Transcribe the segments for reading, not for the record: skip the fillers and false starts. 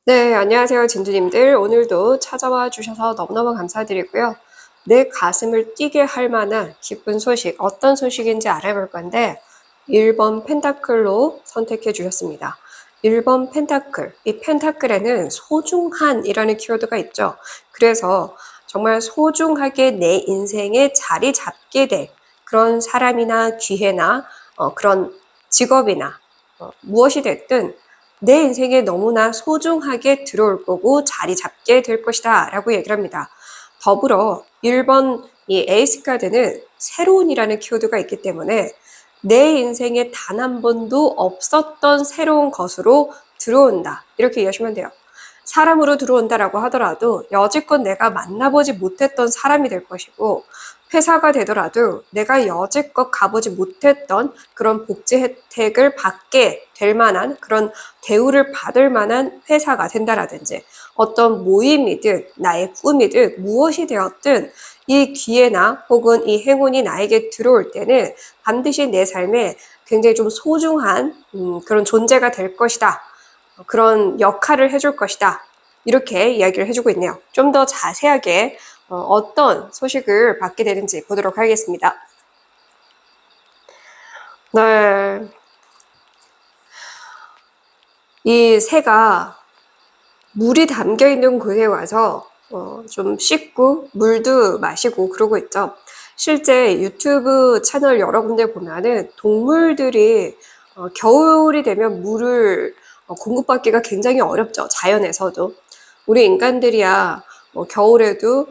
네, 안녕하세요, 진주님들. 오늘도 찾아와 주셔서 너무너무 감사드리고요. 내 가슴을 뛰게 할 만한 기쁜 소식, 어떤 소식인지 알아볼 건데, 1번 펜타클로 선택해 주셨습니다. 1번 펜타클. 이 펜타클에는 소중한이라는 키워드가 있죠. 그래서 정말 소중하게 내 인생에 자리 잡게 될 그런 사람이나 기회나 그런 직업이나 무엇이 됐든 내 인생에 너무나 소중하게 들어올 거고 자리 잡게 될 것이다 라고 얘기를 합니다. 더불어 1번 이 에이스 카드는 새로운이라는 키워드가 있기 때문에 내 인생에 단 한 번도 없었던 새로운 것으로 들어온다. 이렇게 이해하시면 돼요. 사람으로 들어온다라고 하더라도 여지껏 내가 만나보지 못했던 사람이 될 것이고, 회사가 되더라도 내가 여지껏 가보지 못했던 그런 복지 혜택을 받게 될 만한 그런 대우를 받을 만한 회사가 된다라든지, 어떤 모임이든 나의 꿈이든 무엇이 되었든 이 기회나 혹은 이 행운이 나에게 들어올 때는 반드시 내 삶에 굉장히 좀 소중한 그런 존재가 될 것이다. 그런 역할을 해줄 것이다. 이렇게 이야기를 해주고 있네요. 좀 더 자세하게 어떤 소식을 받게 되는지 보도록 하겠습니다. 네. 이 새가 물이 담겨 있는 곳에 와서 좀 씻고 물도 마시고 그러고 있죠. 실제 유튜브 채널 여러 군데 보면은 동물들이 겨울이 되면 물을 공급받기가 굉장히 어렵죠. 자연에서도. 우리 인간들이야 겨울에도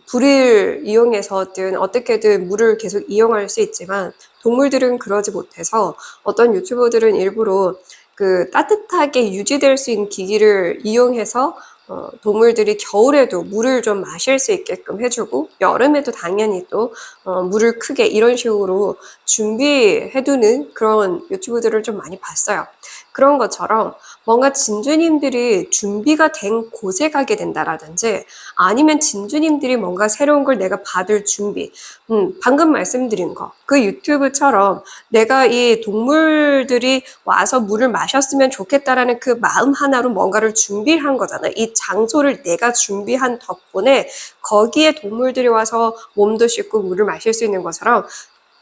불을 이용해서든 어떻게든 물을 계속 이용할 수 있지만 동물들은 그러지 못해서 어떤 유튜버들은 일부러 그 따뜻하게 유지될 수 있는 기기를 이용해서 동물들이 겨울에도 물을 좀 마실 수 있게끔 해주고 여름에도 당연히 또 물을 크게 이런 식으로 준비해두는 그런 유튜브들을 좀 많이 봤어요. 그런 것처럼 뭔가 진주님들이 준비가 된 곳에 가게 된다라든지 아니면 진주님들이 뭔가 새로운 걸 내가 받을 준비, 방금 말씀드린 거, 그 유튜브처럼 내가 이 동물들이 와서 물을 마셨으면 좋겠다라는 그 마음 하나로 뭔가를 준비한 거잖아요. 이 장소를 내가 준비한 덕분에 거기에 동물들이 와서 몸도 씻고 물을 마실 수 있는 것처럼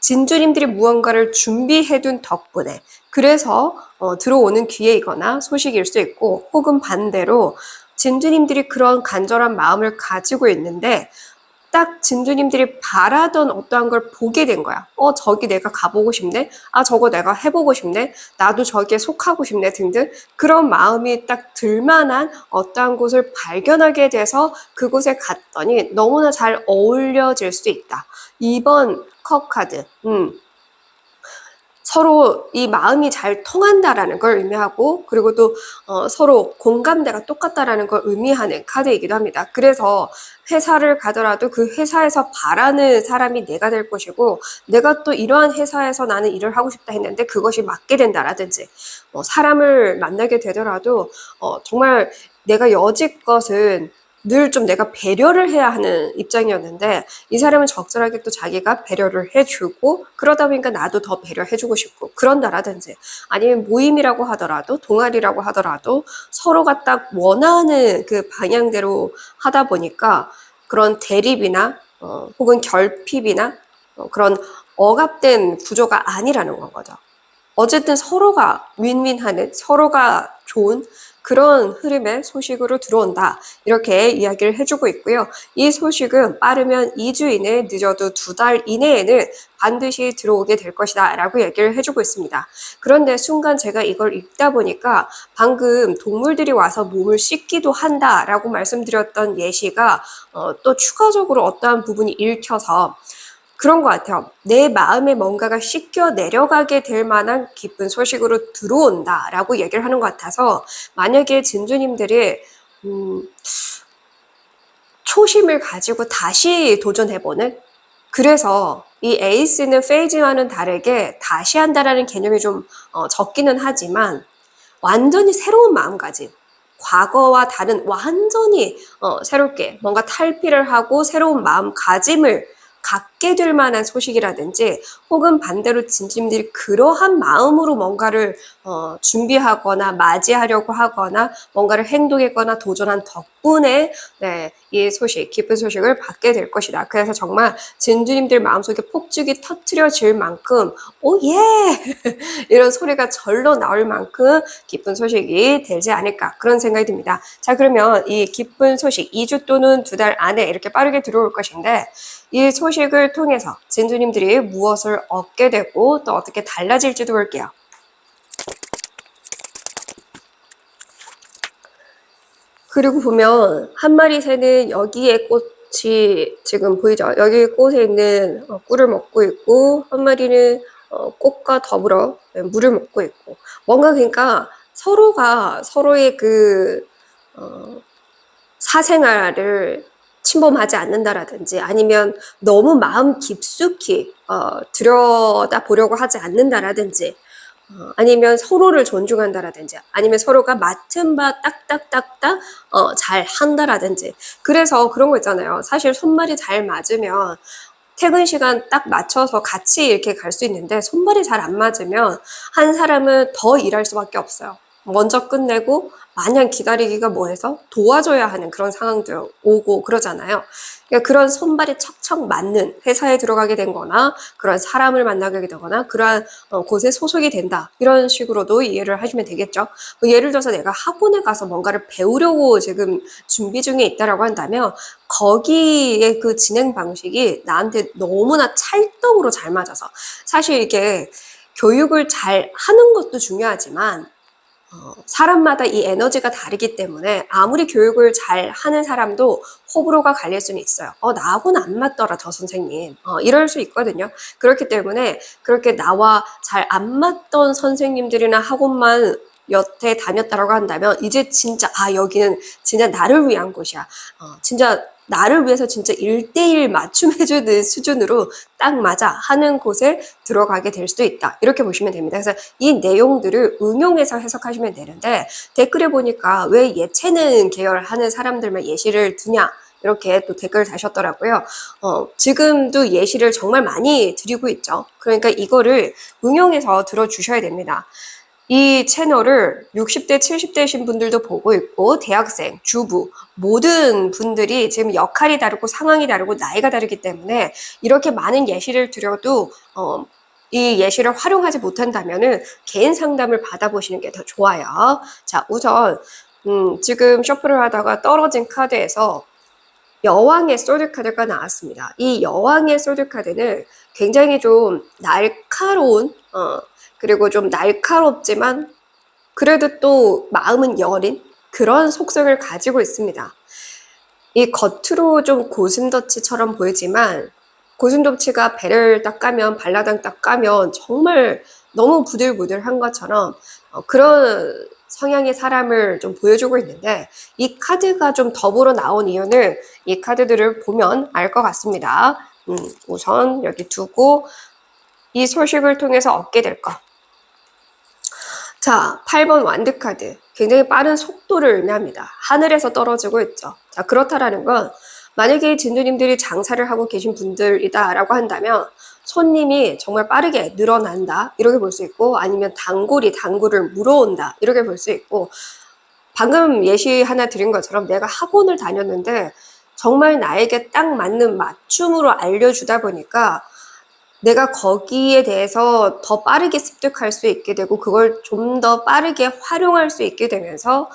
진주님들이 무언가를 준비해둔 덕분에 그래서 들어오는 기회이거나 소식일 수 있고 혹은 반대로 진주님들이 그런 간절한 마음을 가지고 있는데 딱 진주님들이 바라던 어떠한 걸 보게 된 거야. 저기 내가 가보고 싶네? 저거 내가 해보고 싶네? 나도 저기에 속하고 싶네? 등등. 그런 마음이 딱 들만한 어떠한 곳을 발견하게 돼서 그곳에 갔더니 너무나 잘 어울려질 수 있다. 2번 컵 카드. 서로 이 마음이 잘 통한다라는 걸 의미하고 그리고 또 서로 공감대가 똑같다라는 걸 의미하는 카드이기도 합니다. 그래서 회사를 가더라도 그 회사에서 바라는 사람이 내가 될 것이고 내가 또 이러한 회사에서 나는 일을 하고 싶다 했는데 그것이 맞게 된다라든지 사람을 만나게 되더라도 정말 내가 여지껏은 늘 좀 내가 배려를 해야 하는 입장이었는데 이 사람은 적절하게 또 자기가 배려를 해주고 그러다 보니까 나도 더 배려해주고 싶고 그런다라든지 아니면 모임이라고 하더라도 동아리라고 하더라도 서로가 딱 원하는 그 방향대로 하다 보니까 그런 대립이나 혹은 결핍이나 그런 억압된 구조가 아니라는 건 거죠. 어쨌든 서로가 윈윈하는 서로가 좋은 그런 흐름의 소식으로 들어온다. 이렇게 이야기를 해주고 있고요. 이 소식은 빠르면 2주 이내, 늦어도 2달 이내에는 반드시 들어오게 될 것이다. 라고 얘기를 해주고 있습니다. 그런데 순간 제가 이걸 읽다 보니까 방금 동물들이 와서 몸을 씻기도 한다. 라고 말씀드렸던 예시가 또 추가적으로 어떠한 부분이 읽혀서 그런 것 같아요. 내 마음에 뭔가가 씻겨 내려가게 될 만한 기쁜 소식으로 들어온다라고 얘기를 하는 것 같아서 만약에 진주님들이 초심을 가지고 다시 도전해보는 그래서 이 에이스는 페이지와는 다르게 다시 한다라는 개념이 좀 적기는 하지만 완전히 새로운 마음가짐 과거와 다른 완전히 새롭게 뭔가 탈피를 하고 새로운 마음가짐을 받게 될 만한 소식이라든지 혹은 반대로 진심들이 그러한 마음으로 뭔가를 준비하거나 맞이하려고 하거나 뭔가를 행동했거나 도전한 덕분에 네, 이 소식, 기쁜 소식을 받게 될 것이다. 그래서 정말 진주님들 마음속에 폭죽이 터트려질 만큼 오 예! 이런 소리가 절로 나올 만큼 기쁜 소식이 되지 않을까 그런 생각이 듭니다. 자, 그러면 이 기쁜 소식 2주 또는 2달 안에 이렇게 빠르게 들어올 것인데 이 소식을 통해서 진주님들이 무엇을 얻게 되고 또 어떻게 달라질지도 볼게요. 그리고 보면 한 마리 새는 여기에 꽃이 지금 보이죠? 여기 꽃에 있는 꿀을 먹고 있고 한 마리는 꽃과 더불어 물을 먹고 있고 뭔가 그러니까 서로가 서로의 그 사생활을 침범하지 않는다라든지 아니면 너무 마음 깊숙이 들여다보려고 하지 않는다라든지 아니면 서로를 존중한다라든지 아니면 서로가 맡은 바 딱딱딱딱 잘 한다라든지 그래서 그런 거 있잖아요. 사실 손발이 잘 맞으면 퇴근 시간 딱 맞춰서 같이 이렇게 갈 수 있는데 손발이 잘 안 맞으면 한 사람은 더 일할 수밖에 없어요. 먼저 끝내고 마냥 기다리기가 뭐해서 도와줘야 하는 그런 상황도 오고 그러잖아요. 그러니까 그런 손발이 척척 맞는 회사에 들어가게 된 거나 그런 사람을 만나게 되거나 그러한 곳에 소속이 된다. 이런 식으로도 이해를 하시면 되겠죠. 예를 들어서 내가 학원에 가서 뭔가를 배우려고 지금 준비 중에 있다라고 한다면 거기에 그 진행 방식이 나한테 너무나 찰떡으로 잘 맞아서 사실 이게 교육을 잘 하는 것도 중요하지만 사람마다 이 에너지가 다르기 때문에 아무리 교육을 잘 하는 사람도 호불호가 갈릴 수는 있어요. 나하고는 안 맞더라, 저 선생님. 이럴 수 있거든요. 그렇기 때문에 그렇게 나와 잘 안 맞던 선생님들이나 학원만 여태 다녔다라고 한다면 이제 진짜 여기는 진짜 나를 위한 곳이야. 진짜 나를 위해서 진짜 1대1 맞춤해주는 수준으로 딱 맞아 하는 곳에 들어가게 될 수도 있다. 이렇게 보시면 됩니다. 그래서 이 내용들을 응용해서 해석하시면 되는데 댓글에 보니까 왜 예체능 계열하는 사람들만 예시를 드냐 이렇게 또 댓글을 다셨더라고요. 지금도 예시를 정말 많이 드리고 있죠. 그러니까 이거를 응용해서 들어주셔야 됩니다. 이 채널을 60대, 70대이신 분들도 보고 있고 대학생, 주부 모든 분들이 지금 역할이 다르고 상황이 다르고 나이가 다르기 때문에 이렇게 많은 예시를 드려도 이 예시를 활용하지 못한다면은 개인 상담을 받아보시는 게 더 좋아요. 자, 우선 지금 셔플을 하다가 떨어진 카드에서 여왕의 소드 카드가 나왔습니다. 이 여왕의 소드 카드는 굉장히 좀 날카로운 그리고 좀 날카롭지만 그래도 또 마음은 여린 그런 속성을 가지고 있습니다. 이 겉으로 좀 고슴도치처럼 보이지만 고슴도치가 배를 딱 까면 발라당 딱 까면 정말 너무 부들부들한 것처럼 그런 성향의 사람을 좀 보여주고 있는데 이 카드가 좀 더불어 나온 이유는 이 카드들을 보면 알 것 같습니다. 우선 여기 두고 이 소식을 통해서 얻게 될 것. 자, 8번 완드카드. 굉장히 빠른 속도를 의미합니다. 하늘에서 떨어지고 있죠. 자, 그렇다라는 건 만약에 진주님들이 장사를 하고 계신 분들이다라고 한다면 손님이 정말 빠르게 늘어난다 이렇게 볼 수 있고 아니면 단골이 단골을 물어온다 이렇게 볼 수 있고 방금 예시 하나 드린 것처럼 내가 학원을 다녔는데 정말 나에게 딱 맞는 맞춤으로 알려주다 보니까 내가 거기에 대해서 더 빠르게 습득할 수 있게 되고 그걸 좀 더 빠르게 활용할 수 있게 되면서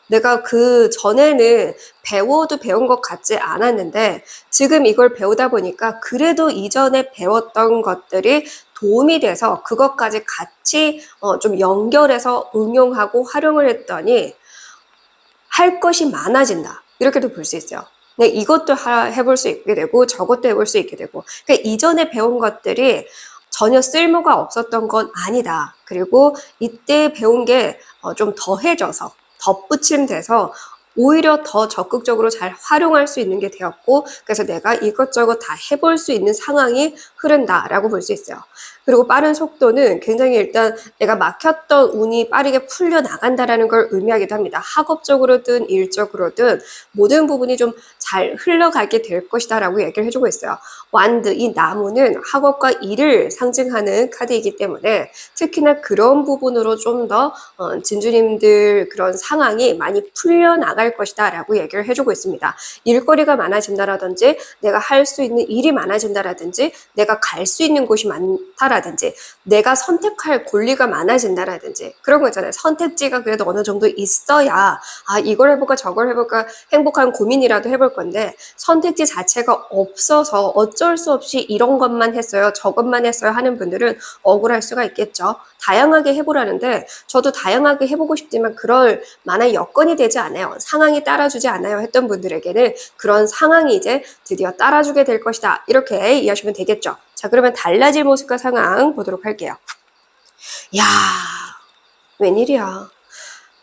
내가 그 전에는 배워도 배운 것 같지 않았는데 지금 이걸 배우다 보니까 그래도 이전에 배웠던 것들이 도움이 돼서 그것까지 같이 좀 연결해서 응용하고 활용을 했더니 할 것이 많아진다. 이렇게도 볼 수 있어요. 네, 이것도 해볼 수 있게 되고 저것도 해볼 수 있게 되고 그러니까 이전에 배운 것들이 전혀 쓸모가 없었던 건 아니다. 그리고 이때 배운 게 좀 더해져서 덧붙임 돼서 오히려 더 적극적으로 잘 활용할 수 있는 게 되었고, 그래서 내가 이것저것 다 해볼 수 있는 상황이 흐른다라고 볼 수 있어요. 그리고 빠른 속도는 굉장히 일단 내가 막혔던 운이 빠르게 풀려 나간다라는 걸 의미하기도 합니다. 학업적으로든 일적으로든 모든 부분이 좀 잘 흘러가게 될 것이다라고 얘기를 해주고 있어요. 완드, 이 나무는 학업과 일을 상징하는 카드이기 때문에 특히나 그런 부분으로 좀 더 진주님들 그런 상황이 많이 풀려나갈 것이다 라고 얘기를 해주고 있습니다. 일거리가 많아진다라든지 내가 할 수 있는 일이 많아진다라든지 내가 갈 수 있는 곳이 많다라든지 내가 선택할 권리가 많아진다라든지 그런 거 있잖아요. 선택지가 그래도 어느 정도 있어야 이걸 해볼까 저걸 해볼까 행복한 고민이라도 해볼 건데 선택지 자체가 없어서 어쩔 수 없이 이런 것만 했어요 저것만 했어요 하는 분들은 억울할 수가 있겠죠. 다양하게 해보라는데 저도 다양하게 해보고 싶지만 그럴 만한 여건이 되지 않아요. 상황이 따라주지 않아요 했던 분들에게는 그런 상황이 이제 드디어 따라주게 될 것이다. 이렇게 이해하시면 되겠죠. 자, 그러면 달라질 모습과 상황 보도록 할게요. 야, 웬일이야.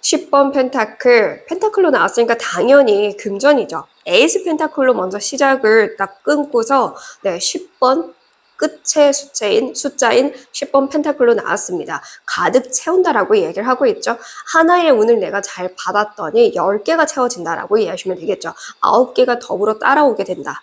10번 펜타클로 나왔으니까 당연히 금전이죠. 에이스 펜타클로 먼저 시작을 딱 끊고서 10번 끝의 숫자인 10번 펜타클로 나왔습니다. 가득 채운다라고 얘기를 하고 있죠. 하나의 운을 내가 잘 받았더니 10개가 채워진다라고 이해하시면 되겠죠. 9개가 더불어 따라오게 된다.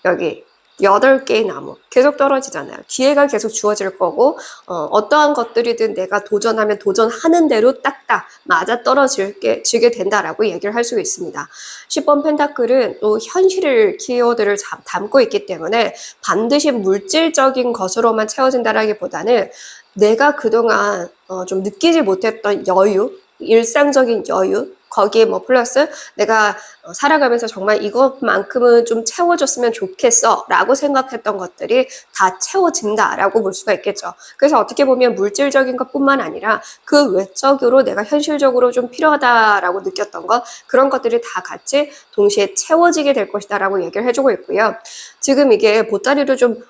여기 8개의 나무 계속 떨어지잖아요. 기회가 계속 주어질 거고 어떠한 것들이든 내가 도전하면 도전하는 대로 딱딱 맞아 떨어지게 된다라고 얘기를 할 수 있습니다. 10번 펜타클은 또 현실을 키워드를 담고 있기 때문에 반드시 물질적인 것으로만 채워진다라기보다는 내가 그동안 좀 느끼지 못했던 여유, 일상적인 여유, 거기에 뭐 플러스 내가 살아가면서 정말 이것만큼은 좀 채워줬으면 좋겠어 라고 생각했던 것들이 다 채워진다라고 볼 수가 있겠죠. 그래서 어떻게 보면 물질적인 것뿐만 아니라 그 외적으로 내가 현실적으로 좀 필요하다라고 느꼈던 것 그런 것들이 다 같이 동시에 채워지게 될 것이다 라고 얘기를 해주고 있고요. 지금 이게 보따리를 좀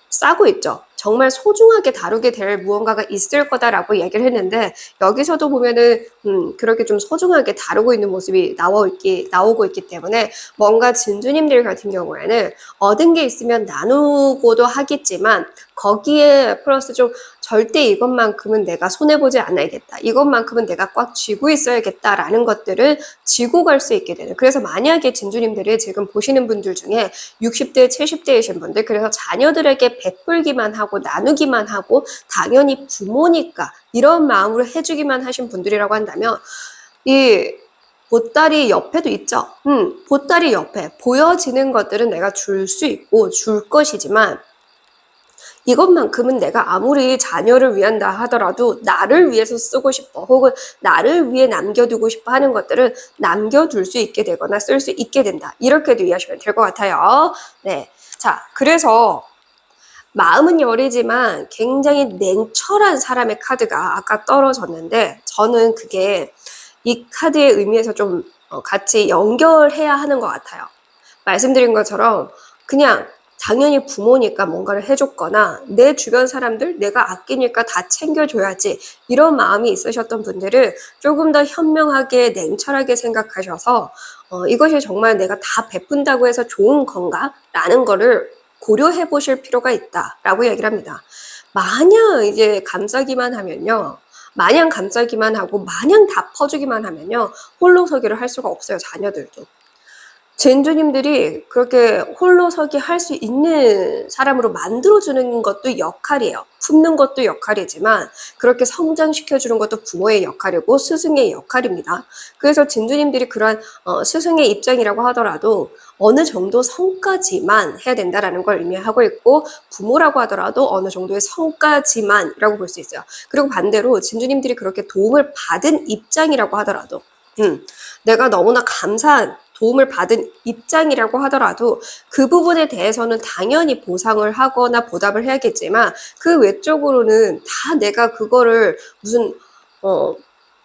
싸고 있죠. 정말 소중하게 다루게 될 무언가가 있을 거다라고 얘기를 했는데 여기서도 보면은 그렇게 좀 소중하게 다루고 있는 모습이 나오고 있기 때문에 뭔가 진주님들 같은 경우에는 얻은 게 있으면 나누고도 하겠지만 거기에 플러스 좀 절대 이것만큼은 내가 손해보지 않아야겠다. 이것만큼은 내가 꽉 쥐고 있어야겠다라는 것들을 쥐고 갈 수 있게 되는. 그래서 만약에 진주님들이 지금 보시는 분들 중에 60대, 70대이신 분들 그래서 자녀들에게 베풀기만 하고 나누기만 하고 당연히 부모니까 이런 마음으로 해주기만 하신 분들이라고 한다면 이 보따리 옆에도 있죠. 보따리 옆에 보여지는 것들은 내가 줄 수 있고 줄 것이지만 이것만큼은 내가 아무리 자녀를 위한다 하더라도 나를 위해서 쓰고 싶어 혹은 나를 위해 남겨두고 싶어 하는 것들은 남겨둘 수 있게 되거나 쓸 수 있게 된다. 이렇게도 이해하시면 될 것 같아요. 네, 자, 그래서 마음은 여리지만 굉장히 냉철한 사람의 카드가 아까 떨어졌는데 저는 그게 이 카드의 의미에서 좀 같이 연결해야 하는 것 같아요. 말씀드린 것처럼 그냥 당연히 부모니까 뭔가를 해줬거나 내 주변 사람들 내가 아끼니까 다 챙겨줘야지 이런 마음이 있으셨던 분들은 조금 더 현명하게 냉철하게 생각하셔서 이것이 정말 내가 다 베푼다고 해서 좋은 건가? 라는 거를 고려해 보실 필요가 있다라고 얘기를 합니다. 마냥 이제 감싸기만 하면요. 마냥 감싸기만 하고 마냥 다 퍼주기만 하면요. 홀로서기를 할 수가 없어요. 자녀들도. 진주님들이 그렇게 홀로서기 할 수 있는 사람으로 만들어주는 것도 역할이에요. 품는 것도 역할이지만 그렇게 성장시켜주는 것도 부모의 역할이고 스승의 역할입니다. 그래서 진주님들이 그런 스승의 입장이라고 하더라도 어느 정도 성까지만 해야 된다라는 걸 의미하고 있고 부모라고 하더라도 어느 정도의 성까지만이라고 볼 수 있어요. 그리고 반대로 진주님들이 그렇게 도움을 받은 입장이라고 하더라도 내가 너무나 감사한 도움을 받은 입장이라고 하더라도 그 부분에 대해서는 당연히 보상을 하거나 보답을 해야겠지만 그 외적으로는 다 내가 그거를 무슨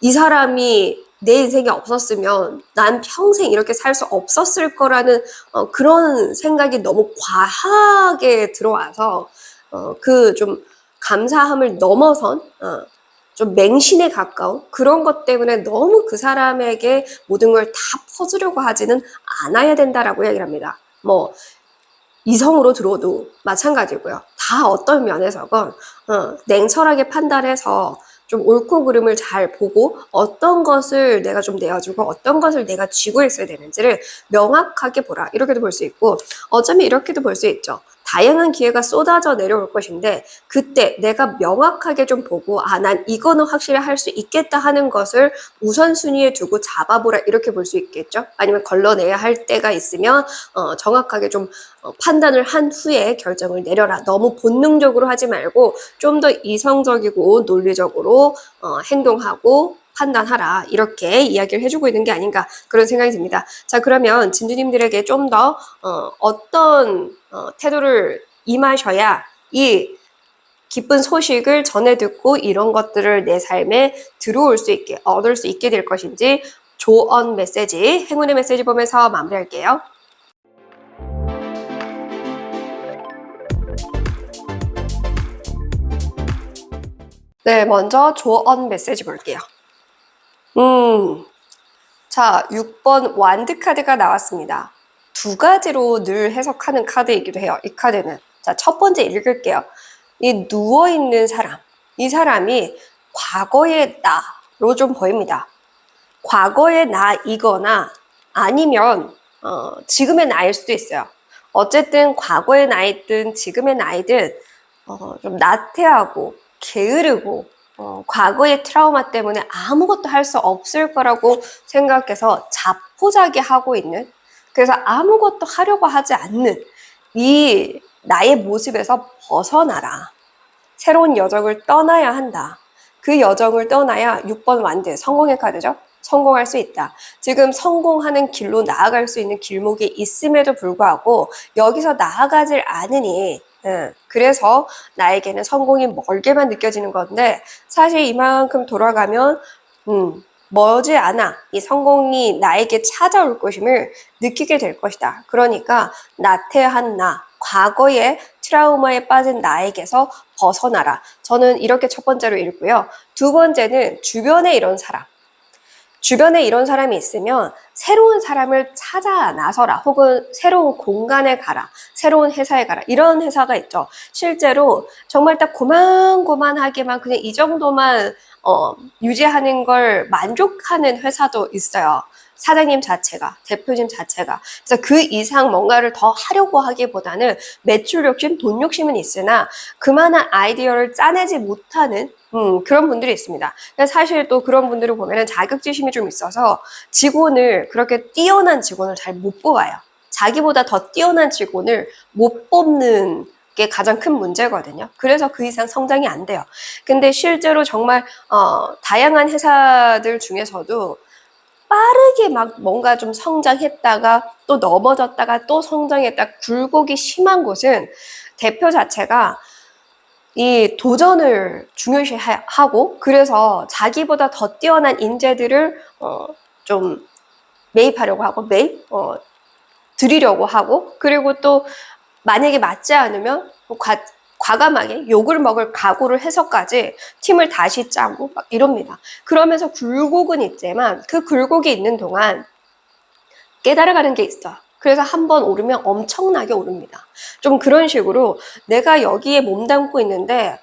이 사람이 내 인생에 없었으면 난 평생 이렇게 살 수 없었을 거라는 그런 생각이 너무 과하게 들어와서 그 좀 감사함을 넘어선 좀 맹신에 가까운 그런 것 때문에 너무 그 사람에게 모든 걸 다 퍼주려고 하지는 않아야 된다라고 얘기를 합니다. 뭐 이성으로 들어도 마찬가지고요. 다 어떤 면에서건 냉철하게 판단해서 좀 옳고 그름을 잘 보고 어떤 것을 내가 좀 내어주고 어떤 것을 내가 쥐고 있어야 되는지를 명확하게 보라. 이렇게도 볼 수 있고 어쩌면 이렇게도 볼 수 있죠. 다양한 기회가 쏟아져 내려올 것인데 그때 내가 명확하게 좀 보고 난 이거는 확실히 할 수 있겠다 하는 것을 우선순위에 두고 잡아보라 이렇게 볼 수 있겠죠. 아니면 걸러내야 할 때가 있으면 정확하게 좀 판단을 한 후에 결정을 내려라. 너무 본능적으로 하지 말고 좀 더 이성적이고 논리적으로 행동하고 판단하라. 이렇게 이야기를 해주고 있는 게 아닌가 그런 생각이 듭니다. 자, 그러면 진주님들에게 좀 더 어떤 태도를 임하셔야 이 기쁜 소식을 전해 듣고 이런 것들을 내 삶에 들어올 수 있게 얻을 수 있게 될 것인지 조언 메시지, 행운의 메시지 보면서 마무리할게요. 네, 먼저 조언 메시지 볼게요. 자, 6번 완드 카드가 나왔습니다. 두 가지로 늘 해석하는 카드이기도 해요. 이 카드는. 자, 첫 번째 읽을게요. 이 누워있는 사람. 이 사람이 과거의 나로 좀 보입니다. 과거의 나이거나 아니면 지금의 나일 수도 있어요. 어쨌든 과거의 나이든 지금의 나이든 좀 나태하고 게으르고 과거의 트라우마 때문에 아무것도 할 수 없을 거라고 생각해서 자포자기하고 있는, 그래서 아무것도 하려고 하지 않는 이 나의 모습에서 벗어나라. 새로운 여정을 떠나야 한다. 그 여정을 떠나야 6번 완드, 성공의 카드죠. 성공할 수 있다. 지금 성공하는 길로 나아갈 수 있는 길목이 있음에도 불구하고 여기서 나아가질 않으니 그래서 나에게는 성공이 멀게만 느껴지는 건데 사실 이만큼 돌아가면 머지않아 이 성공이 나에게 찾아올 것임을 느끼게 될 것이다. 그러니까 나태한 나, 과거의 트라우마에 빠진 나에게서 벗어나라. 저는 이렇게 첫 번째로 읽고요. 두 번째는 주변에 이런 사람. 주변에 이런 사람이 있으면 새로운 사람을 찾아 나서라. 혹은 새로운 공간에 가라. 새로운 회사에 가라. 이런 회사가 있죠. 실제로 정말 딱 고만고만하게만 그냥 이 정도만 유지하는 걸 만족하는 회사도 있어요. 사장님 자체가, 대표님 자체가. 그래서 그 이상 뭔가를 더 하려고 하기보다는 매출 욕심, 돈 욕심은 있으나 그만한 아이디어를 짜내지 못하는 그런 분들이 있습니다. 사실 또 그런 분들을 보면은 자격지심이 좀 있어서 직원을, 그렇게 뛰어난 직원을 잘 못 뽑아요. 자기보다 더 뛰어난 직원을 못 뽑는 게 가장 큰 문제거든요. 그래서 그 이상 성장이 안 돼요. 근데 실제로 정말 다양한 회사들 중에서도 빠르게 막 뭔가 좀 성장했다가 또 넘어졌다가 또 성장했다가 굴곡이 심한 곳은 대표 자체가 이 도전을 중요시하고 그래서 자기보다 더 뛰어난 인재들을 좀 매입하려고 하고 드리려고 하고, 그리고 또 만약에 맞지 않으면 과감하게 욕을 먹을 각오를 해서까지 팀을 다시 짜고 막 이럽니다. 그러면서 굴곡은 있지만 그 굴곡이 있는 동안 깨달아가는 게 있어. 그래서 한번 오르면 엄청나게 오릅니다. 좀 그런 식으로 내가 여기에 몸담고 있는데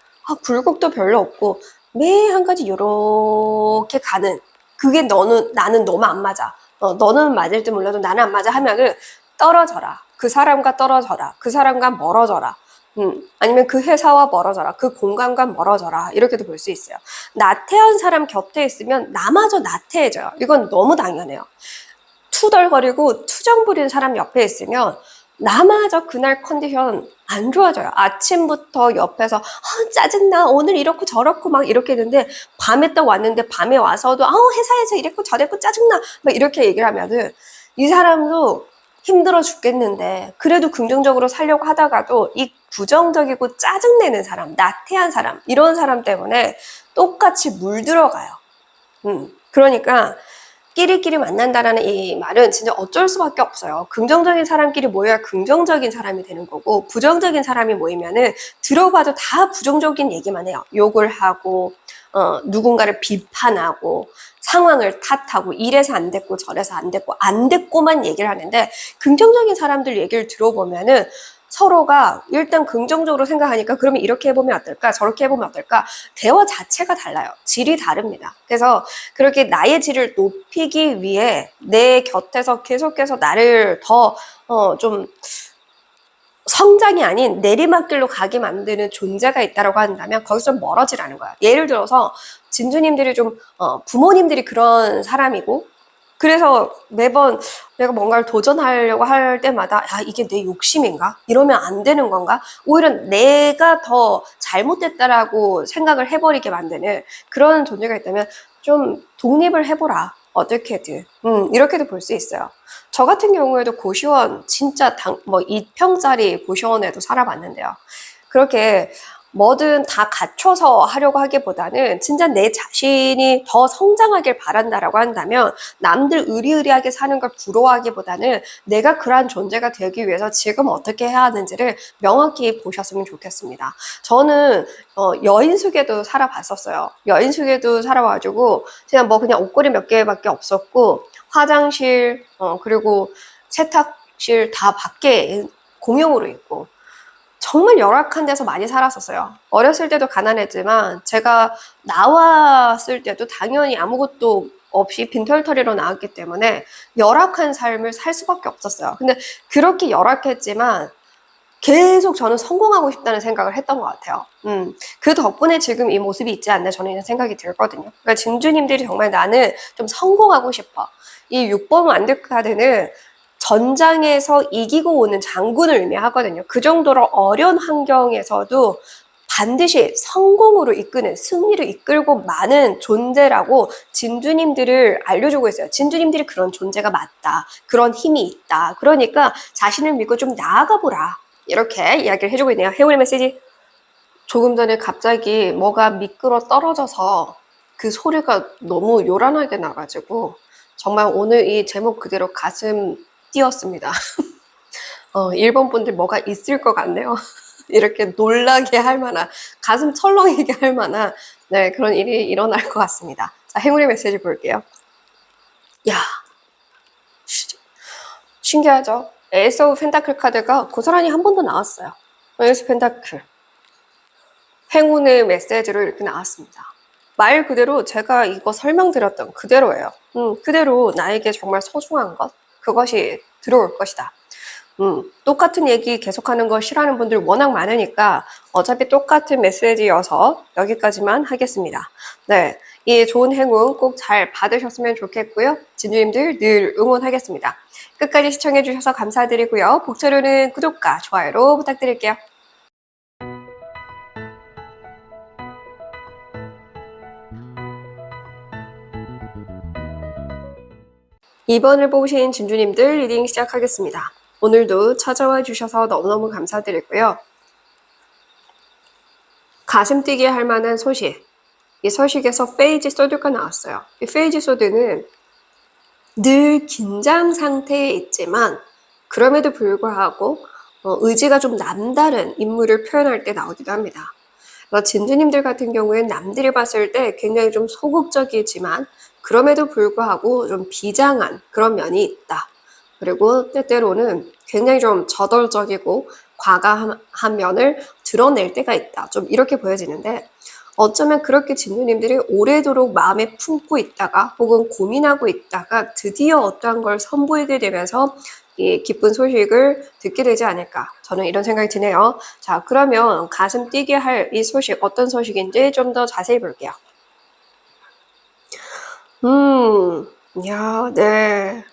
굴곡도 별로 없고 매 한 가지 이렇게 가는, 그게 나는 너무 안 맞아. 너는 맞을지 몰라도 나는 안 맞아 하면은 떨어져라. 그 사람과 떨어져라. 그 사람과 멀어져라. 아니면 그 회사와 멀어져라. 그 공간과 멀어져라. 이렇게도 볼 수 있어요. 나태한 사람 곁에 있으면 나마저 나태해져요. 이건 너무 당연해요. 투덜거리고 투정 부리는 사람 옆에 있으면 나마저 그날 컨디션 안 좋아져요. 아침부터 옆에서 짜증나, 오늘 이렇고 저렇고 막 이렇게 했는데 밤에 딱 왔는데 밤에 와서도 회사에서 이랬고 저랬고 짜증나 막 이렇게 얘기를 하면은 이 사람도 힘들어 죽겠는데 그래도 긍정적으로 살려고 하다가도 이 부정적이고 짜증내는 사람, 나태한 사람, 이런 사람 때문에 똑같이 물들어가요. 그러니까 끼리끼리 만난다라는 이 말은 진짜 어쩔 수밖에 없어요. 긍정적인 사람끼리 모여야 긍정적인 사람이 되는 거고, 부정적인 사람이 모이면은 들어봐도 다 부정적인 얘기만 해요. 욕을 하고 누군가를 비판하고 상황을 탓하고 이래서 안 됐고 저래서 안 됐고 안 됐고만 얘기를 하는데 긍정적인 사람들 얘기를 들어보면은 서로가 일단 긍정적으로 생각하니까 그러면 이렇게 해보면 어떨까 저렇게 해보면 어떨까 대화 자체가 달라요. 질이 다릅니다. 그래서 그렇게 나의 질을 높이기 위해 내 곁에서 계속해서 나를 더 좀 성장이 아닌 내리막길로 가게 만드는 존재가 있다고 한다면 거기서 좀 멀어지라는 거야. 예를 들어서 진주님들이 좀 부모님들이 그런 사람이고 그래서 매번 내가 뭔가를 도전하려고 할 때마다 야 이게 내 욕심인가? 이러면 안 되는 건가? 오히려 내가 더 잘못됐다라고 생각을 해버리게 만드는 그런 존재가 있다면 좀 독립을 해보라. 어떻게든 이렇게도 볼 수 있어요. 저 같은 경우에도 고시원 진짜 2평짜리 고시원에도 살아봤는데요. 그렇게 뭐든 다 갖춰서 하려고 하기보다는 진짜 내 자신이 더 성장하길 바란다라고 한다면 남들 의리의리하게 사는 걸 부러워하기보다는 내가 그러한 존재가 되기 위해서 지금 어떻게 해야 하는지를 명확히 보셨으면 좋겠습니다. 저는 여인숙에도 살아봤었어요. 여인숙에도 살아가지고 그냥 옷걸이 몇 개밖에 없었고 화장실 그리고 세탁실 다 밖에 공용으로 있고 정말 열악한 데서 많이 살았었어요. 어렸을 때도 가난했지만 제가 나왔을 때도 당연히 아무것도 없이 빈털터리로 나왔기 때문에 열악한 삶을 살 수밖에 없었어요. 근데 그렇게 열악했지만 계속 저는 성공하고 싶다는 생각을 했던 것 같아요. 그 덕분에 지금 이 모습이 있지 않나 저는 이런 생각이 들거든요. 그러니까 진주님들이 정말 나는 좀 성공하고 싶어. 이 6번 완득카드는 전장에서 이기고 오는 장군을 의미하거든요. 그 정도로 어려운 환경에서도 반드시 성공으로 이끄는, 승리를 이끌고 많은 존재라고 진주님들을 알려주고 있어요. 진주님들이 그런 존재가 맞다. 그런 힘이 있다. 그러니까 자신을 믿고 좀 나아가보라. 이렇게 이야기를 해주고 있네요. 해오리 메시지. 조금 전에 갑자기 뭐가 미끄러 떨어져서 그 소리가 너무 요란하게 나가지고 정말 오늘 이 제목 그대로 가슴 뛰었습니다. 일본 분들 뭐가 있을 것 같네요. 이렇게 놀라게 할 만한, 가슴 철렁이게 할 만한 네, 그런 일이 일어날 것 같습니다. 자, 행운의 메시지 볼게요. 야, 신기하죠? 에이스 오브 펜타클 카드가 고스란히 한 번 더 나왔어요. 에이스 펜타클. 행운의 메시지로 이렇게 나왔습니다. 말 그대로 제가 이거 설명드렸던 그대로예요. 그대로 나에게 정말 소중한 것, 그것이 들어올 것이다. 똑같은 얘기 계속하는 거 싫어하는 분들 워낙 많으니까 어차피 똑같은 메시지여서 여기까지만 하겠습니다. 네, 이 좋은 행운 꼭 잘 받으셨으면 좋겠고요. 진주님들 늘 응원하겠습니다. 끝까지 시청해주셔서 감사드리고요. 복채로는 구독과 좋아요로 부탁드릴게요. 이번을 뽑으신 진주님들 리딩 시작하겠습니다. 오늘도 찾아와 주셔서 너무너무 감사드리고요. 가슴 뛰게 할 만한 소식. 이 소식에서 페이지 소드가 나왔어요. 이 페이지 소드는 늘 긴장 상태에 있지만 그럼에도 불구하고 의지가 좀 남다른 인물을 표현할 때 나오기도 합니다. 진주님들 같은 경우에는 남들이 봤을 때 굉장히 좀 소극적이지만 그럼에도 불구하고 좀 비장한 그런 면이 있다. 그리고 때때로는 굉장히 좀 저돌적이고 과감한 면을 드러낼 때가 있다. 좀 이렇게 보여지는데 어쩌면 그렇게 진주님들이 오래도록 마음에 품고 있다가 혹은 고민하고 있다가 드디어 어떠한 걸 선보이게 되면서 이 기쁜 소식을 듣게 되지 않을까 저는 이런 생각이 드네요. 자, 그러면 가슴 뛰게 할 이 소식 어떤 소식인지 좀 더 자세히 볼게요. 야, 네.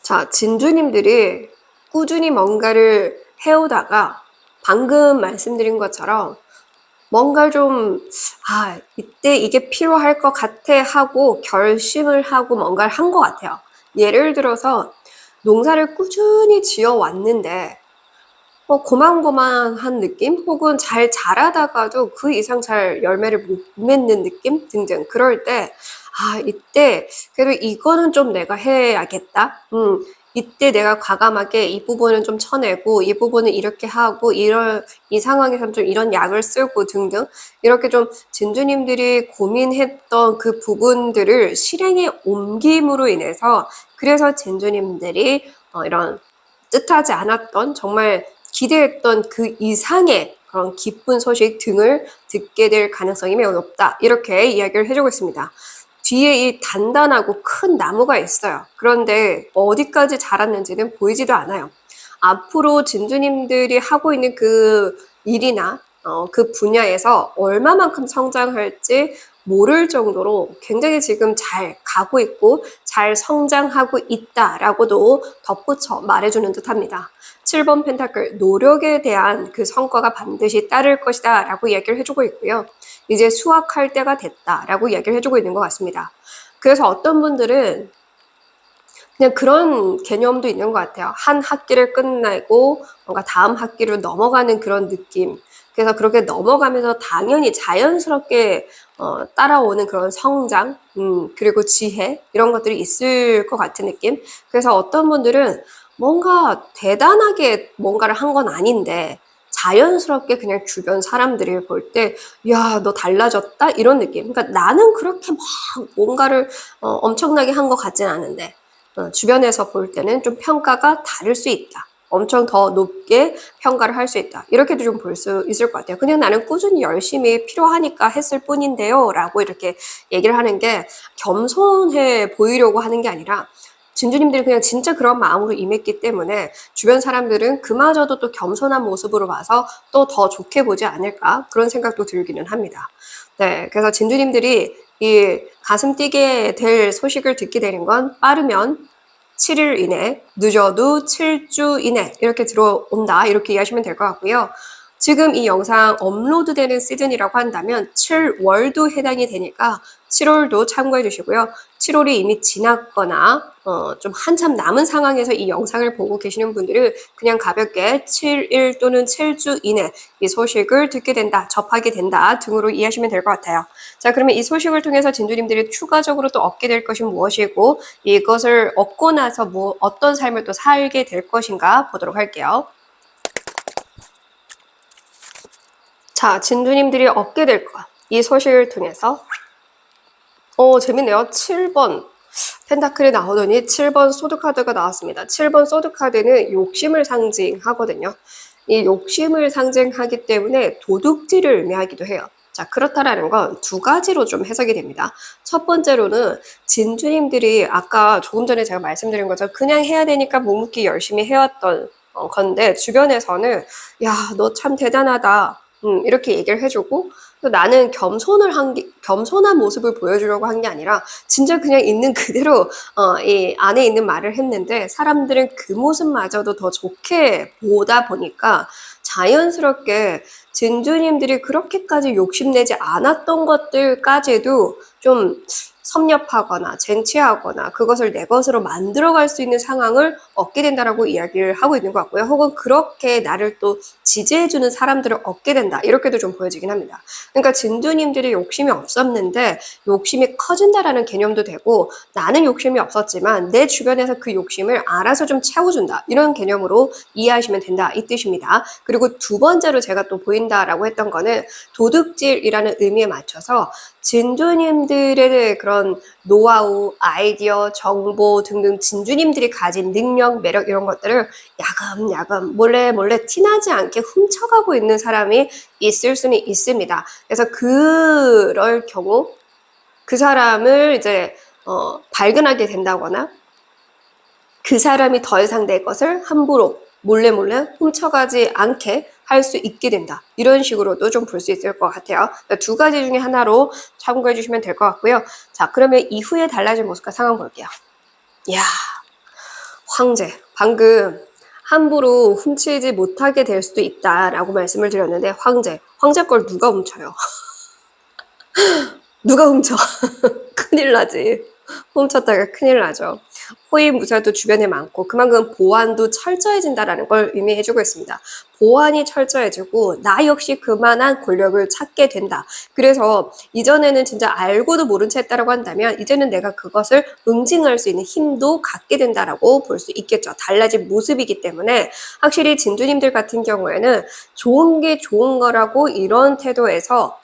자, 진주님들이 꾸준히 뭔가를 해오다가 방금 말씀드린 것처럼 뭔가 좀 이때 이게 필요할 것 같아 하고 결심을 하고 뭔가를 한 것 같아요. 예를 들어서 농사를 꾸준히 지어왔는데 고만고만한 느낌? 혹은 잘 자라다가도 그 이상 잘 열매를 못 맺는 느낌? 등등. 그럴 때 이때 그래도 이거는 좀 내가 해야겠다. 이때 내가 과감하게 이 부분은 좀 쳐내고 이 부분은 이렇게 하고 이 상황에서는 좀 이런 약을 쓰고 등등 이렇게 좀 진주님들이 고민했던 그 부분들을 실행에 옮김으로 인해서 그래서 진주님들이 이런 뜻하지 않았던 정말 기대했던 그 이상의 그런 기쁜 소식 등을 듣게 될 가능성이 매우 높다. 이렇게 이야기를 해주고 있습니다. 뒤에 이 단단하고 큰 나무가 있어요. 그런데 어디까지 자랐는지는 보이지도 않아요. 앞으로 진주님들이 하고 있는 그 일이나 그 분야에서 얼마만큼 성장할지 모를 정도로 굉장히 지금 잘 가고 있고 잘 성장하고 있다라고도 덧붙여 말해주는 듯합니다. 7번 펜타클, 노력에 대한 그 성과가 반드시 따를 것이다 라고 이야기를 해주고 있고요. 이제 수확할 때가 됐다 라고 이야기를 해주고 있는 것 같습니다. 그래서 어떤 분들은 그냥 그런 개념도 있는 것 같아요. 한 학기를 끝내고 뭔가 다음 학기로 넘어가는 그런 느낌. 그래서 그렇게 넘어가면서 당연히 자연스럽게 따라오는 그런 성장, 그리고 지혜 이런 것들이 있을 것 같은 느낌. 그래서 어떤 분들은 뭔가 대단하게 뭔가를 한 건 아닌데 자연스럽게 그냥 주변 사람들이 볼 때, 야, 너 달라졌다? 이런 느낌. 그러니까 나는 그렇게 막 뭔가를 엄청나게 한 것 같진 않은데 주변에서 볼 때는 좀 평가가 다를 수 있다. 엄청 더 높게 평가를 할 수 있다. 이렇게도 좀 볼 수 있을 것 같아요. 그냥 나는 꾸준히 열심히 필요하니까 했을 뿐인데요. 라고 이렇게 얘기를 하는 게 겸손해 보이려고 하는 게 아니라 진주님들이 그냥 진짜 그런 마음으로 임했기 때문에 주변 사람들은 그마저도 또 겸손한 모습으로 봐서 또 더 좋게 보지 않을까 그런 생각도 들기는 합니다. 네, 그래서 진주님들이 이 가슴 뛰게 될 소식을 듣게 되는 건 빠르면 7일 이내, 늦어도 7주 이내 이렇게 들어온다 이렇게 이해하시면 될 것 같고요. 지금 이 영상 업로드되는 시즌이라고 한다면 7월도 해당이 되니까 7월도 참고해 주시고요. 7월이 이미 지났거나 좀 한참 남은 상황에서 이 영상을 보고 계시는 분들은 그냥 가볍게 7일 또는 7주 이내 이 소식을 듣게 된다, 접하게 된다 등으로 이해하시면 될 것 같아요. 자, 그러면 이 소식을 통해서 진주님들이 추가적으로 또 얻게 될 것이 무엇이고 이것을 얻고 나서 어떤 삶을 또 살게 될 것인가 보도록 할게요. 자, 진주님들이 얻게 될 것. 이 소식을 통해서 재밌네요. 7번 펜타클이 나오더니 7번 소드카드가 나왔습니다. 7번 소드카드는 욕심을 상징하거든요. 이 욕심을 상징하기 때문에 도둑질을 의미하기도 해요. 자, 그렇다라는 건 두 가지로 좀 해석이 됩니다. 첫 번째로는 진주님들이 아까 조금 전에 제가 말씀드린 것처럼 그냥 해야 되니까 묵묵히 열심히 해왔던 건데 주변에서는 야, 너 참 대단하다. 이렇게 얘기를 해주고 나는 겸손한 모습을 보여주려고 한 게 아니라 진짜 그냥 있는 그대로 이 안에 있는 말을 했는데 사람들은 그 모습마저도 더 좋게 보다 보니까 자연스럽게 진주님들이 그렇게까지 욕심내지 않았던 것들까지도 좀 섭렵하거나 쟁취하거나 그것을 내 것으로 만들어갈 수 있는 상황을 얻게 된다라고 이야기를 하고 있는 것 같고요. 혹은 그렇게 나를 또 지지해주는 사람들을 얻게 된다. 이렇게도 좀 보여지긴 합니다. 그러니까 진두님들이 욕심이 없었는데 욕심이 커진다라는 개념도 되고 나는 욕심이 없었지만 내 주변에서 그 욕심을 알아서 좀 채워준다. 이런 개념으로 이해하시면 된다. 이 뜻입니다. 그리고 두 번째로 제가 또 보인다라고 했던 거는 도둑질이라는 의미에 맞춰서 진주님들의 그런 노하우, 아이디어, 정보 등등 진주님들이 가진 능력, 매력 이런 것들을 야금야금 몰래 티나지 않게 훔쳐가고 있는 사람이 있을 수는 있습니다. 그래서 그럴 경우 그 사람을 이제 발견하게 된다거나 그 사람이 더 이상 내 것을 함부로 몰래 훔쳐가지 않게 할 수 있게 된다. 이런 식으로도 좀 볼 수 있을 것 같아요. 두 가지 중에 하나로 참고해 주시면 될 것 같고요. 자, 그러면 이후에 달라진 모습과 상황 볼게요. 이야, 황제. 방금 함부로 훔치지 못하게 될 수도 있다라고 말씀을 드렸는데 황제 걸 누가 훔쳐요? 누가 훔쳐? 큰일 나지. 훔쳤다가 큰일 나죠. 호위무사도 주변에 많고 그만큼 보안도 철저해진다라는 걸 의미해주고 있습니다. 보안이 철저해지고 나 역시 그만한 권력을 찾게 된다. 그래서 이전에는 진짜 알고도 모른 채 했다라고 한다면 이제는 내가 그것을 응징할 수 있는 힘도 갖게 된다라고 볼 수 있겠죠. 달라진 모습이기 때문에 확실히 진주님들 같은 경우에는 좋은 게 좋은 거라고 이런 태도에서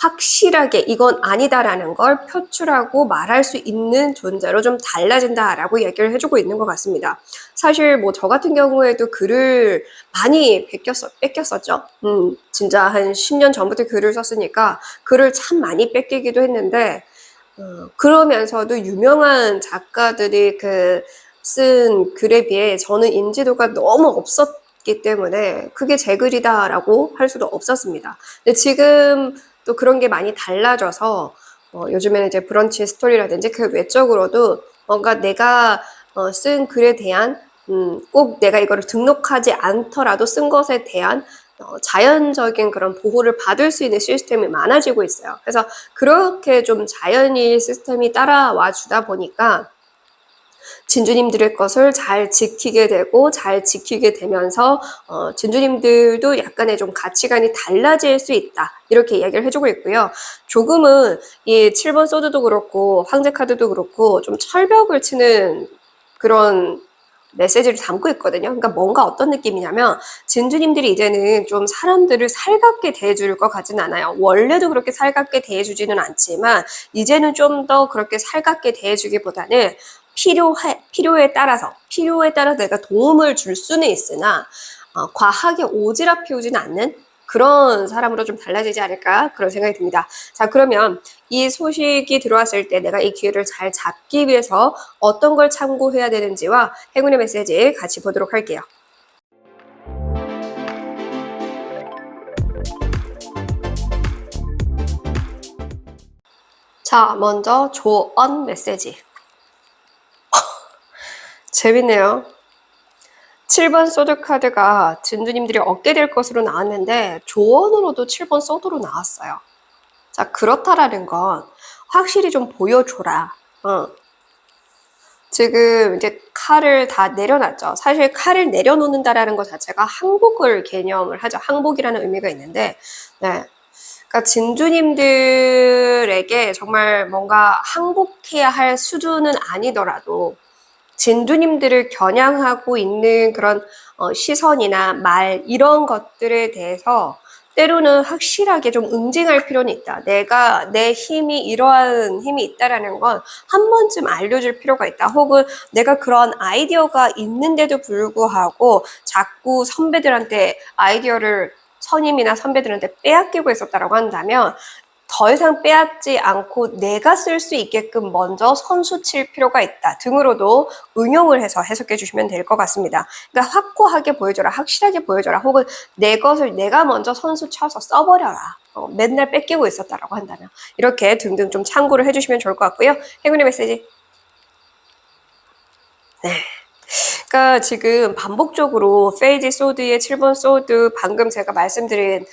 확실하게 이건 아니다라는 걸 표출하고 말할 수 있는 존재로 좀 달라진다라고 얘기를 해주고 있는 것 같습니다. 사실 뭐 저 같은 경우에도 글을 많이 뺏겼었죠. 진짜 한 10년 전부터 글을 썼으니까 글을 참 많이 뺏기기도 했는데 그러면서도 유명한 작가들이 쓴 글에 비해 저는 인지도가 너무 없었기 때문에 그게 제 글이다라고 할 수도 없었습니다. 근데 지금 또 그런 게 많이 달라져서 요즘에는 이제 브런치 스토리라든지 그 외적으로도 뭔가 내가 쓴 글에 대한 꼭 내가 이거를 등록하지 않더라도 쓴 것에 대한 자연적인 그런 보호를 받을 수 있는 시스템이 많아지고 있어요. 그래서 그렇게 좀 자연히 시스템이 따라와 주다 보니까 진주님들의 것을 잘 지키게 되고 잘 지키게 되면서 진주님들도 약간의 좀 가치관이 달라질 수 있다. 이렇게 이야기를 해주고 있고요. 조금은 이 7번 소드도 그렇고 황제 카드도 그렇고 좀 철벽을 치는 그런 메시지를 담고 있거든요. 그러니까 뭔가 어떤 느낌이냐면 진주님들이 이제는 좀 사람들을 살갑게 대해줄 것 같진 않아요. 원래도 그렇게 살갑게 대해주지는 않지만 이제는 좀 더 그렇게 살갑게 대해주기보다는 필요에 따라서 내가 도움을 줄 수는 있으나 과하게 오지랖 피우지는 않는 그런 사람으로 좀 달라지지 않을까 그런 생각이 듭니다. 자, 그러면 이 소식이 들어왔을 때 내가 이 기회를 잘 잡기 위해서 어떤 걸 참고해야 되는지와 행운의 메시지 같이 보도록 할게요. 자, 먼저 조언 메시지. 재밌네요. 7번 소드 카드가 진주님들이 얻게 될 것으로 나왔는데 조언으로도 7번 소드로 나왔어요. 자, 그렇다라는 건 확실히 좀 보여줘라. 지금 이제 칼을 다 내려놨죠. 사실 칼을 내려놓는다라는 것 자체가 항복을 개념을 하죠. 항복이라는 의미가 있는데, 네. 그러니까 진주님들에게 정말 뭔가 항복해야 할 수준은 아니더라도 진주님들을 겨냥하고 있는 그런 시선이나 말 이런 것들에 대해서 때로는 확실하게 좀 응징할 필요는 있다. 내 힘이 이러한 힘이 있다라는 건 한 번쯤 알려줄 필요가 있다. 혹은 내가 그런 아이디어가 있는데도 불구하고 자꾸 선배들한테 아이디어를 선임이나 선배들한테 빼앗기고 있었다라고 한다면 더 이상 빼앗지 않고 내가 쓸 수 있게끔 먼저 선수 칠 필요가 있다 등으로도 응용을 해서 해석해 주시면 될 것 같습니다. 그러니까 확고하게 보여줘라, 확실하게 보여줘라, 혹은 내 것을 내가 먼저 선수 쳐서 써버려라. 맨날 뺏기고 있었다라고 한다면 이렇게 등등 좀 참고를 해주시면 좋을 것 같고요. 행운의 메시지. 네. 그러니까 지금 반복적으로 페이지 소드의 7번 소드 방금 제가 말씀드린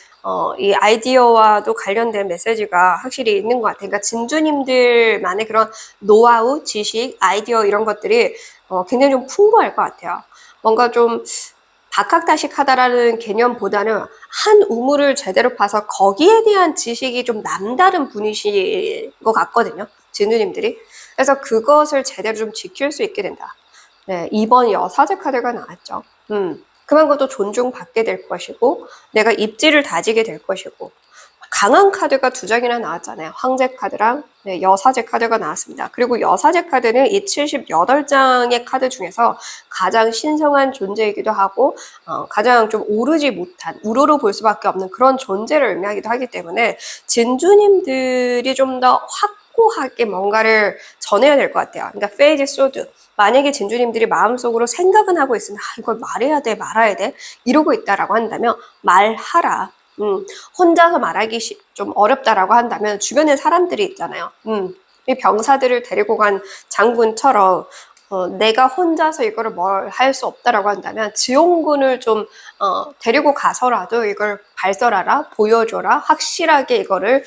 이 아이디어와도 관련된 메시지가 확실히 있는 것 같아요. 그러니까 진주님들만의 그런 노하우, 지식, 아이디어 이런 것들이 굉장히 좀 풍부할 것 같아요. 뭔가 좀 박학다식하다라는 개념보다는 한 우물을 제대로 파서 거기에 대한 지식이 좀 남다른 분이실 것 같거든요. 진주님들이. 그래서 그것을 제대로 좀 지킬 수 있게 된다. 네, 2번 여사제 카드가 나왔죠. 그만큼 또 존중받게 될 것이고 내가 입지를 다지게 될 것이고 강한 카드가 2장이나 나왔잖아요. 황제 카드랑 여사제 카드가 나왔습니다. 그리고 여사제 카드는 이 78장의 카드 중에서 가장 신성한 존재이기도 하고 가장 좀 오르지 못한 우러러 볼 수밖에 없는 그런 존재를 의미하기도 하기 때문에 진주님들이 좀 더 확고하게 뭔가를 전해야 될 것 같아요. 그러니까 페이지 소드. 만약에 진주님들이 마음속으로 생각은 하고 있으면 이걸 말해야 돼 말아야 돼 이러고 있다라고 한다면 말하라. 혼자서 말하기 좀 어렵다라고 한다면 주변에 사람들이 있잖아요. 이 병사들을 데리고 간 장군처럼 내가 혼자서 이거를 뭘 할 수 없다라고 한다면 지원군을 좀 데리고 가서라도 이걸 발설하라, 보여줘라, 확실하게 이거를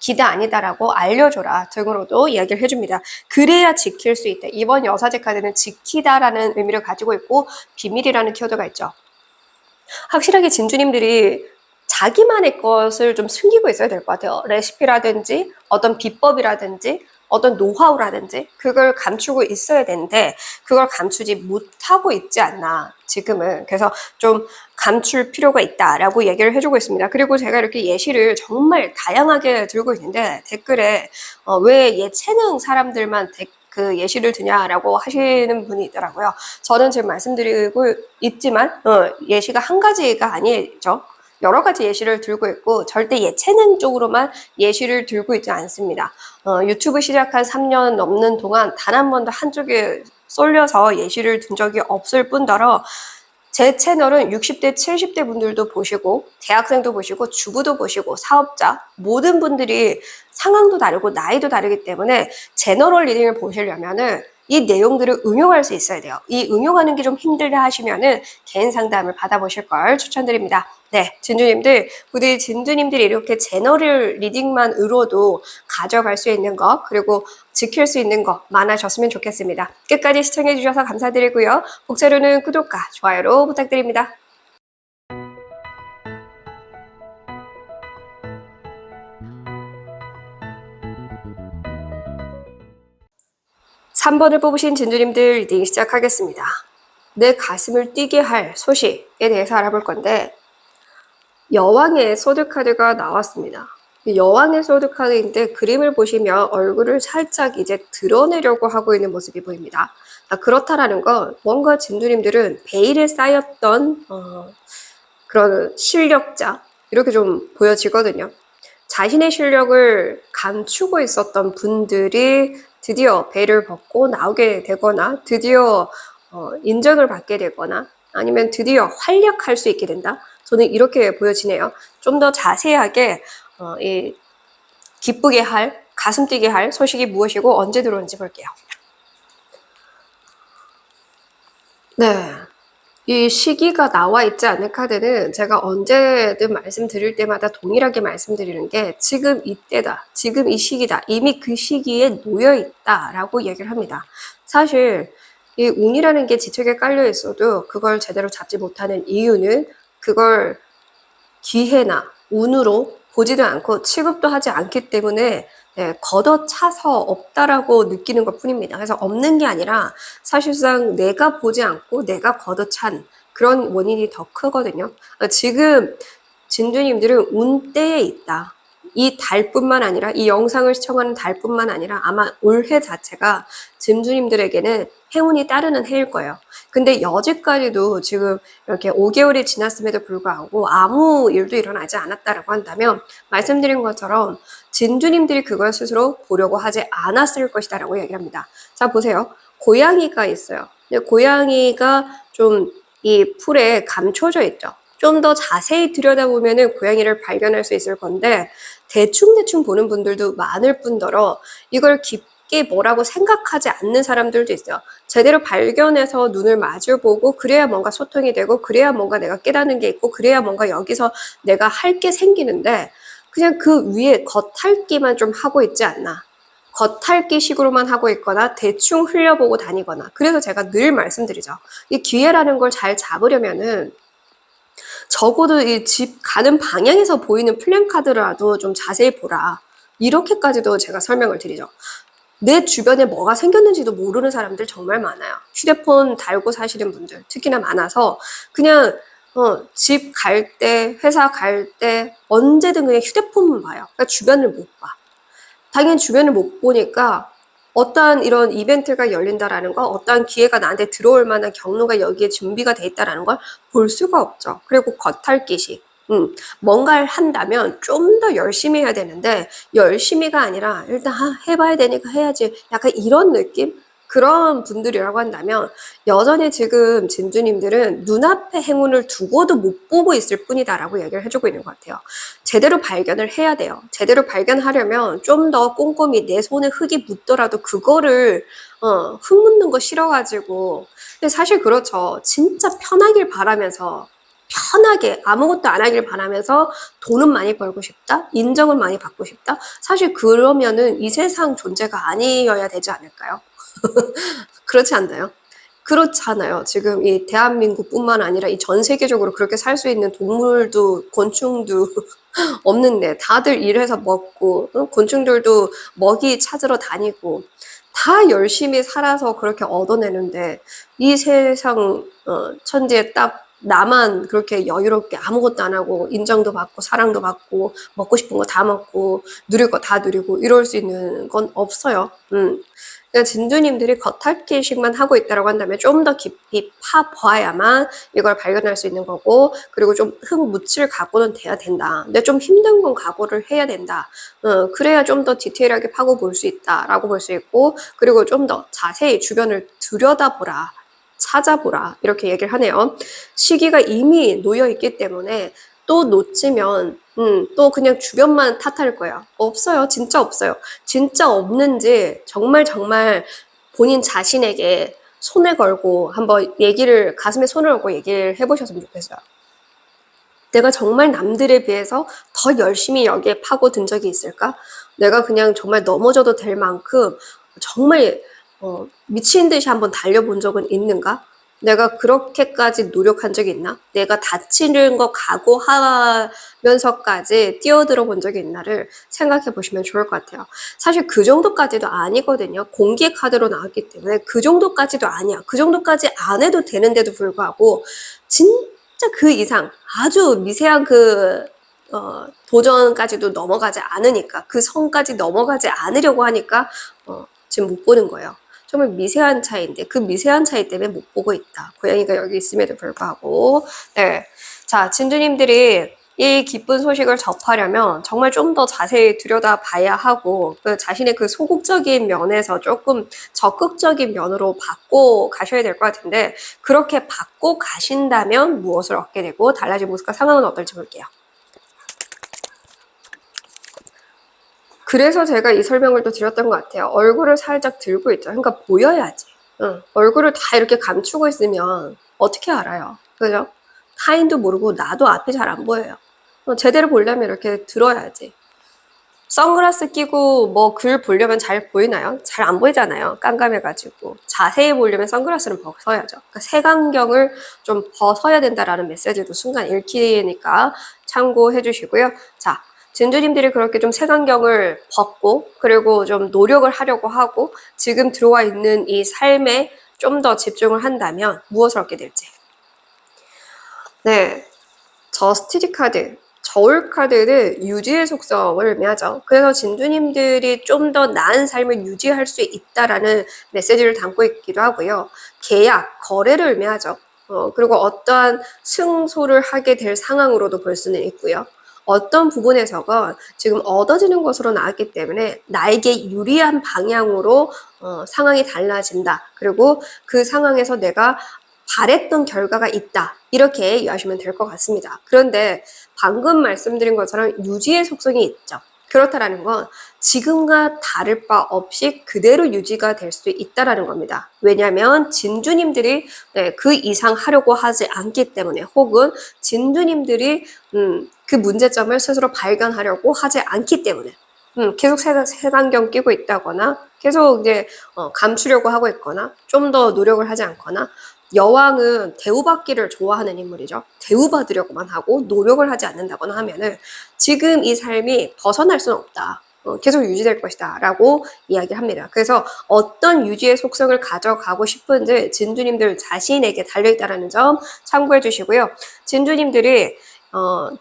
기대 아니다라고 알려줘라 등으로도 이야기를 해줍니다. 그래야 지킬 수 있다. 이번 여사제 카드는 지키다라는 의미를 가지고 있고 비밀이라는 키워드가 있죠. 확실하게 진주님들이 자기만의 것을 좀 숨기고 있어야 될 것 같아요. 레시피라든지 어떤 비법이라든지 어떤 노하우라든지 그걸 감추고 있어야 되는데 그걸 감추지 못하고 있지 않나 지금은. 그래서 좀 감출 필요가 있다라고 얘기를 해주고 있습니다. 그리고 제가 이렇게 예시를 정말 다양하게 들고 있는데 댓글에 왜 예체능 사람들만 그 예시를 드냐라고 하시는 분이 있더라고요. 저는 지금 말씀드리고 있지만 예시가 한 가지가 아니죠. 여러 가지 예시를 들고 있고 절대 예체능 쪽으로만 예시를 들고 있지 않습니다. 유튜브 시작한 3년 넘는 동안 단 한 번도 한쪽에 쏠려서 예시를 든 적이 없을 뿐더러 제 채널은 60대, 70대 분들도 보시고 대학생도 보시고 주부도 보시고 사업자 모든 분들이 상황도 다르고 나이도 다르기 때문에 제너럴 리딩을 보시려면은 이 내용들을 응용할 수 있어야 돼요. 이 응용하는 게 좀 힘들다 하시면은 개인 상담을 받아보실 걸 추천드립니다. 네, 진주님들, 부디 진주님들이 이렇게 제너럴 리딩만으로도 가져갈 수 있는 것, 그리고 지킬 수 있는 것 많아졌으면 좋겠습니다. 끝까지 시청해주셔서 감사드리고요. 복사료는 구독과 좋아요로 부탁드립니다. 3번을 뽑으신 진주님들 리딩 시작하겠습니다. 내 가슴을 뛰게 할 소식에 대해서 알아볼 건데 여왕의 소드 카드가 나왔습니다. 여왕의 소드 카드인데 그림을 보시면 얼굴을 살짝 이제 드러내려고 하고 있는 모습이 보입니다. 그렇다라는 건 뭔가 진주님들은 베일에 쌓였던 그런 실력자 이렇게 좀 보여지거든요. 자신의 실력을 감추고 있었던 분들이 드디어 베일을 벗고 나오게 되거나 드디어 인정을 받게 되거나 아니면 드디어 활약할 수 있게 된다. 저는 이렇게 보여지네요. 좀 더 자세하게 이 기쁘게 할, 가슴 뛰게 할 소식이 무엇이고 언제 들어오는지 볼게요. 네, 이 시기가 나와 있지 않은 카드는 제가 언제든 말씀드릴 때마다 동일하게 말씀드리는 게 지금 이때다, 지금 이 시기다, 이미 그 시기에 놓여 있다라고 얘기를 합니다. 사실 이 운이라는 게 지책에 깔려 있어도 그걸 제대로 잡지 못하는 이유는 그걸 기회나 운으로 보지도 않고 취급도 하지 않기 때문에 걷어차서 없다라고 느끼는 것 뿐입니다. 그래서 없는 게 아니라 사실상 내가 보지 않고 내가 걷어찬 그런 원인이 더 크거든요. 지금 진주님들은 운때에 있다. 이 달뿐만 아니라 이 영상을 시청하는 달뿐만 아니라 아마 올해 자체가 진주님들에게는 행운이 따르는 해일 거예요. 근데 여지까지도 지금 이렇게 5개월이 지났음에도 불구하고 아무 일도 일어나지 않았다라고 한다면 말씀드린 것처럼 진주님들이 그걸 스스로 보려고 하지 않았을 것이다라고 얘기합니다. 자, 보세요. 고양이가 있어요. 근데 고양이가 좀 이 풀에 감춰져 있죠. 좀 더 자세히 들여다보면은 고양이를 발견할 수 있을 건데 대충대충 보는 분들도 많을 뿐더러 이걸 깊게 뭐라고 생각하지 않는 사람들도 있어요. 제대로 발견해서 눈을 마주보고 그래야 뭔가 소통이 되고 그래야 뭔가 내가 깨닫는 게 있고 그래야 뭔가 여기서 내가 할 게 생기는데 그냥 그 위에 겉핥기만 좀 하고 있지 않나. 겉핥기식으로만 하고 있거나 대충 흘려보고 다니거나. 그래서 제가 늘 말씀드리죠. 이 기회라는 걸 잘 잡으려면은 적어도 이 집 가는 방향에서 보이는 플랜카드라도 좀 자세히 보라. 이렇게까지도 제가 설명을 드리죠. 내 주변에 뭐가 생겼는지도 모르는 사람들 정말 많아요. 휴대폰 달고 사시는 분들 특히나 많아서 그냥 집 갈 때, 회사 갈 때 언제든 그냥 휴대폰만 봐요. 그러니까 주변을 못 봐. 당연히 주변을 못 보니까 어떠한 이런 이벤트가 열린다라는 거, 어떠한 기회가 나한테 들어올 만한 경로가 여기에 준비가 돼 있다라는 걸 볼 수가 없죠. 그리고 겉핥기식. 뭔가를 한다면 좀 더 열심히 해야 되는데 열심히가 아니라 일단 해봐야 되니까 해야지. 약간 이런 느낌? 그런 분들이라고 한다면 여전히 지금 진주님들은 눈앞에 행운을 두고도 못 보고 있을 뿐이다라고 얘기를 해주고 있는 것 같아요. 제대로 발견을 해야 돼요. 제대로 발견하려면 좀 더 꼼꼼히 내 손에 흙이 묻더라도 그거를 흙 묻는 거 싫어가지고 근데 사실 그렇죠. 진짜 편하길 바라면서 편하게 아무것도 안 하길 바라면서 돈은 많이 벌고 싶다, 인정을 많이 받고 싶다. 사실 그러면은 이 세상 존재가 아니어야 되지 않을까요? 그렇지 않나요? 그렇잖아요. 지금 이 대한민국뿐만 아니라 이 전 세계적으로 그렇게 살 수 있는 동물도 곤충도 없는데 다들 일해서 먹고 곤충들도 먹이 찾으러 다니고 다 열심히 살아서 그렇게 얻어내는데 이 세상 천지에 딱 나만 그렇게 여유롭게 아무것도 안 하고 인정도 받고 사랑도 받고 먹고 싶은 거 다 먹고 누릴 거 다 누리고 이럴 수 있는 건 없어요. 그러니까 진주님들이 겉핥기식만 하고 있다라고 한다면 좀 더 깊이 파봐야만 이걸 발견할 수 있는 거고, 그리고 좀 흙 묻힐 각오는 돼야 된다. 근데 좀 힘든 건 각오를 해야 된다. 그래야 좀 더 디테일하게 파고 볼 수 있다라고 볼 수 있고, 그리고 좀 더 자세히 주변을 들여다보라. 찾아보라. 이렇게 얘기를 하네요. 시기가 이미 놓여 있기 때문에 또 놓치면 또 그냥 주변만 탓할 거야. 없어요. 진짜 없어요. 진짜 없는지 정말 본인 자신에게 손에 걸고 한번 얘기를, 가슴에 손을 얹고 얘기를 해보셨으면 좋겠어요. 내가 정말 남들에 비해서 더 열심히 여기에 파고든 적이 있을까? 내가 그냥 정말 넘어져도 될 만큼 정말 미친 듯이 한번 달려본 적은 있는가? 내가 그렇게까지 노력한 적이 있나? 내가 다치는 거 각오하면서까지 뛰어들어 본 적이 있나를 생각해 보시면 좋을 것 같아요. 사실 그 정도까지도 아니거든요. 공개 카드로 나왔기 때문에 그 정도까지도 아니야. 그 정도까지 안 해도 되는데도 불구하고 진짜 그 이상 아주 미세한 도전까지도 넘어가지 않으니까, 그 선까지 넘어가지 않으려고 하니까 지금 못 보는 거예요. 정말 미세한 차이인데 그 미세한 차이 때문에 못 보고 있다. 고양이가 여기 있음에도 불구하고. 네. 자, 진주님들이 이 기쁜 소식을 접하려면 정말 좀 더 자세히 들여다봐야 하고, 그 자신의 그 소극적인 면에서 조금 적극적인 면으로 바꿔 가셔야 될 것 같은데, 그렇게 바꿔 가신다면 무엇을 얻게 되고 달라진 모습과 상황은 어떨지 볼게요. 그래서 제가 이 설명을 또 드렸던 것 같아요. 얼굴을 살짝 들고 있죠. 그러니까 보여야지. 얼굴을 다 이렇게 감추고 있으면 어떻게 알아요? 그죠? 타인도 모르고 나도 앞이 잘 안 보여요. 제대로 보려면 이렇게 들어야지. 선글라스 끼고 뭐 글 보려면 잘 보이나요? 잘 안 보이잖아요. 깜깜해가지고. 자세히 보려면 선글라스는 벗어야죠. 그러니까 색안경을 좀 벗어야 된다라는 메시지도 순간 읽히니까 참고해 주시고요. 자, 진주님들이 그렇게 좀 색안경을 벗고 그리고 좀 노력을 하려고 하고 지금 들어와 있는 이 삶에 좀 더 집중을 한다면 무엇을 얻게 될지. 네, 저스티지 카드, 저울 카드는 유지의 속성을 의미하죠. 그래서 진주님들이 좀 더 나은 삶을 유지할 수 있다라는 메시지를 담고 있기도 하고요. 계약, 거래를 의미하죠. 그리고 어떠한 승소를 하게 될 상황으로도 볼 수는 있고요. 어떤 부분에서건 지금 얻어지는 것으로 나왔기 때문에 나에게 유리한 방향으로 상황이 달라진다. 그리고 그 상황에서 내가 바랬던 결과가 있다. 이렇게 이해하시면 될 것 같습니다. 그런데 방금 말씀드린 것처럼 유지의 속성이 있죠. 그렇다라는 건 지금과 다를 바 없이 그대로 유지가 될 수 있다라는 겁니다. 왜냐하면 진주님들이 그 이상 하려고 하지 않기 때문에, 혹은 진주님들이 그 문제점을 스스로 발견하려고 하지 않기 때문에, 계속 색안경 끼고 있다거나 계속 이제 감추려고 하고 있거나 좀 더 노력을 하지 않거나, 여왕은 대우받기를 좋아하는 인물이죠. 대우받으려고만 하고 노력을 하지 않는다거나 하면은 지금 이 삶이 벗어날 수는 없다. 계속 유지될 것이다 라고 이야기합니다. 그래서 어떤 유지의 속성을 가져가고 싶은지 진주님들 자신에게 달려있다는 점 참고해 주시고요. 진주님들이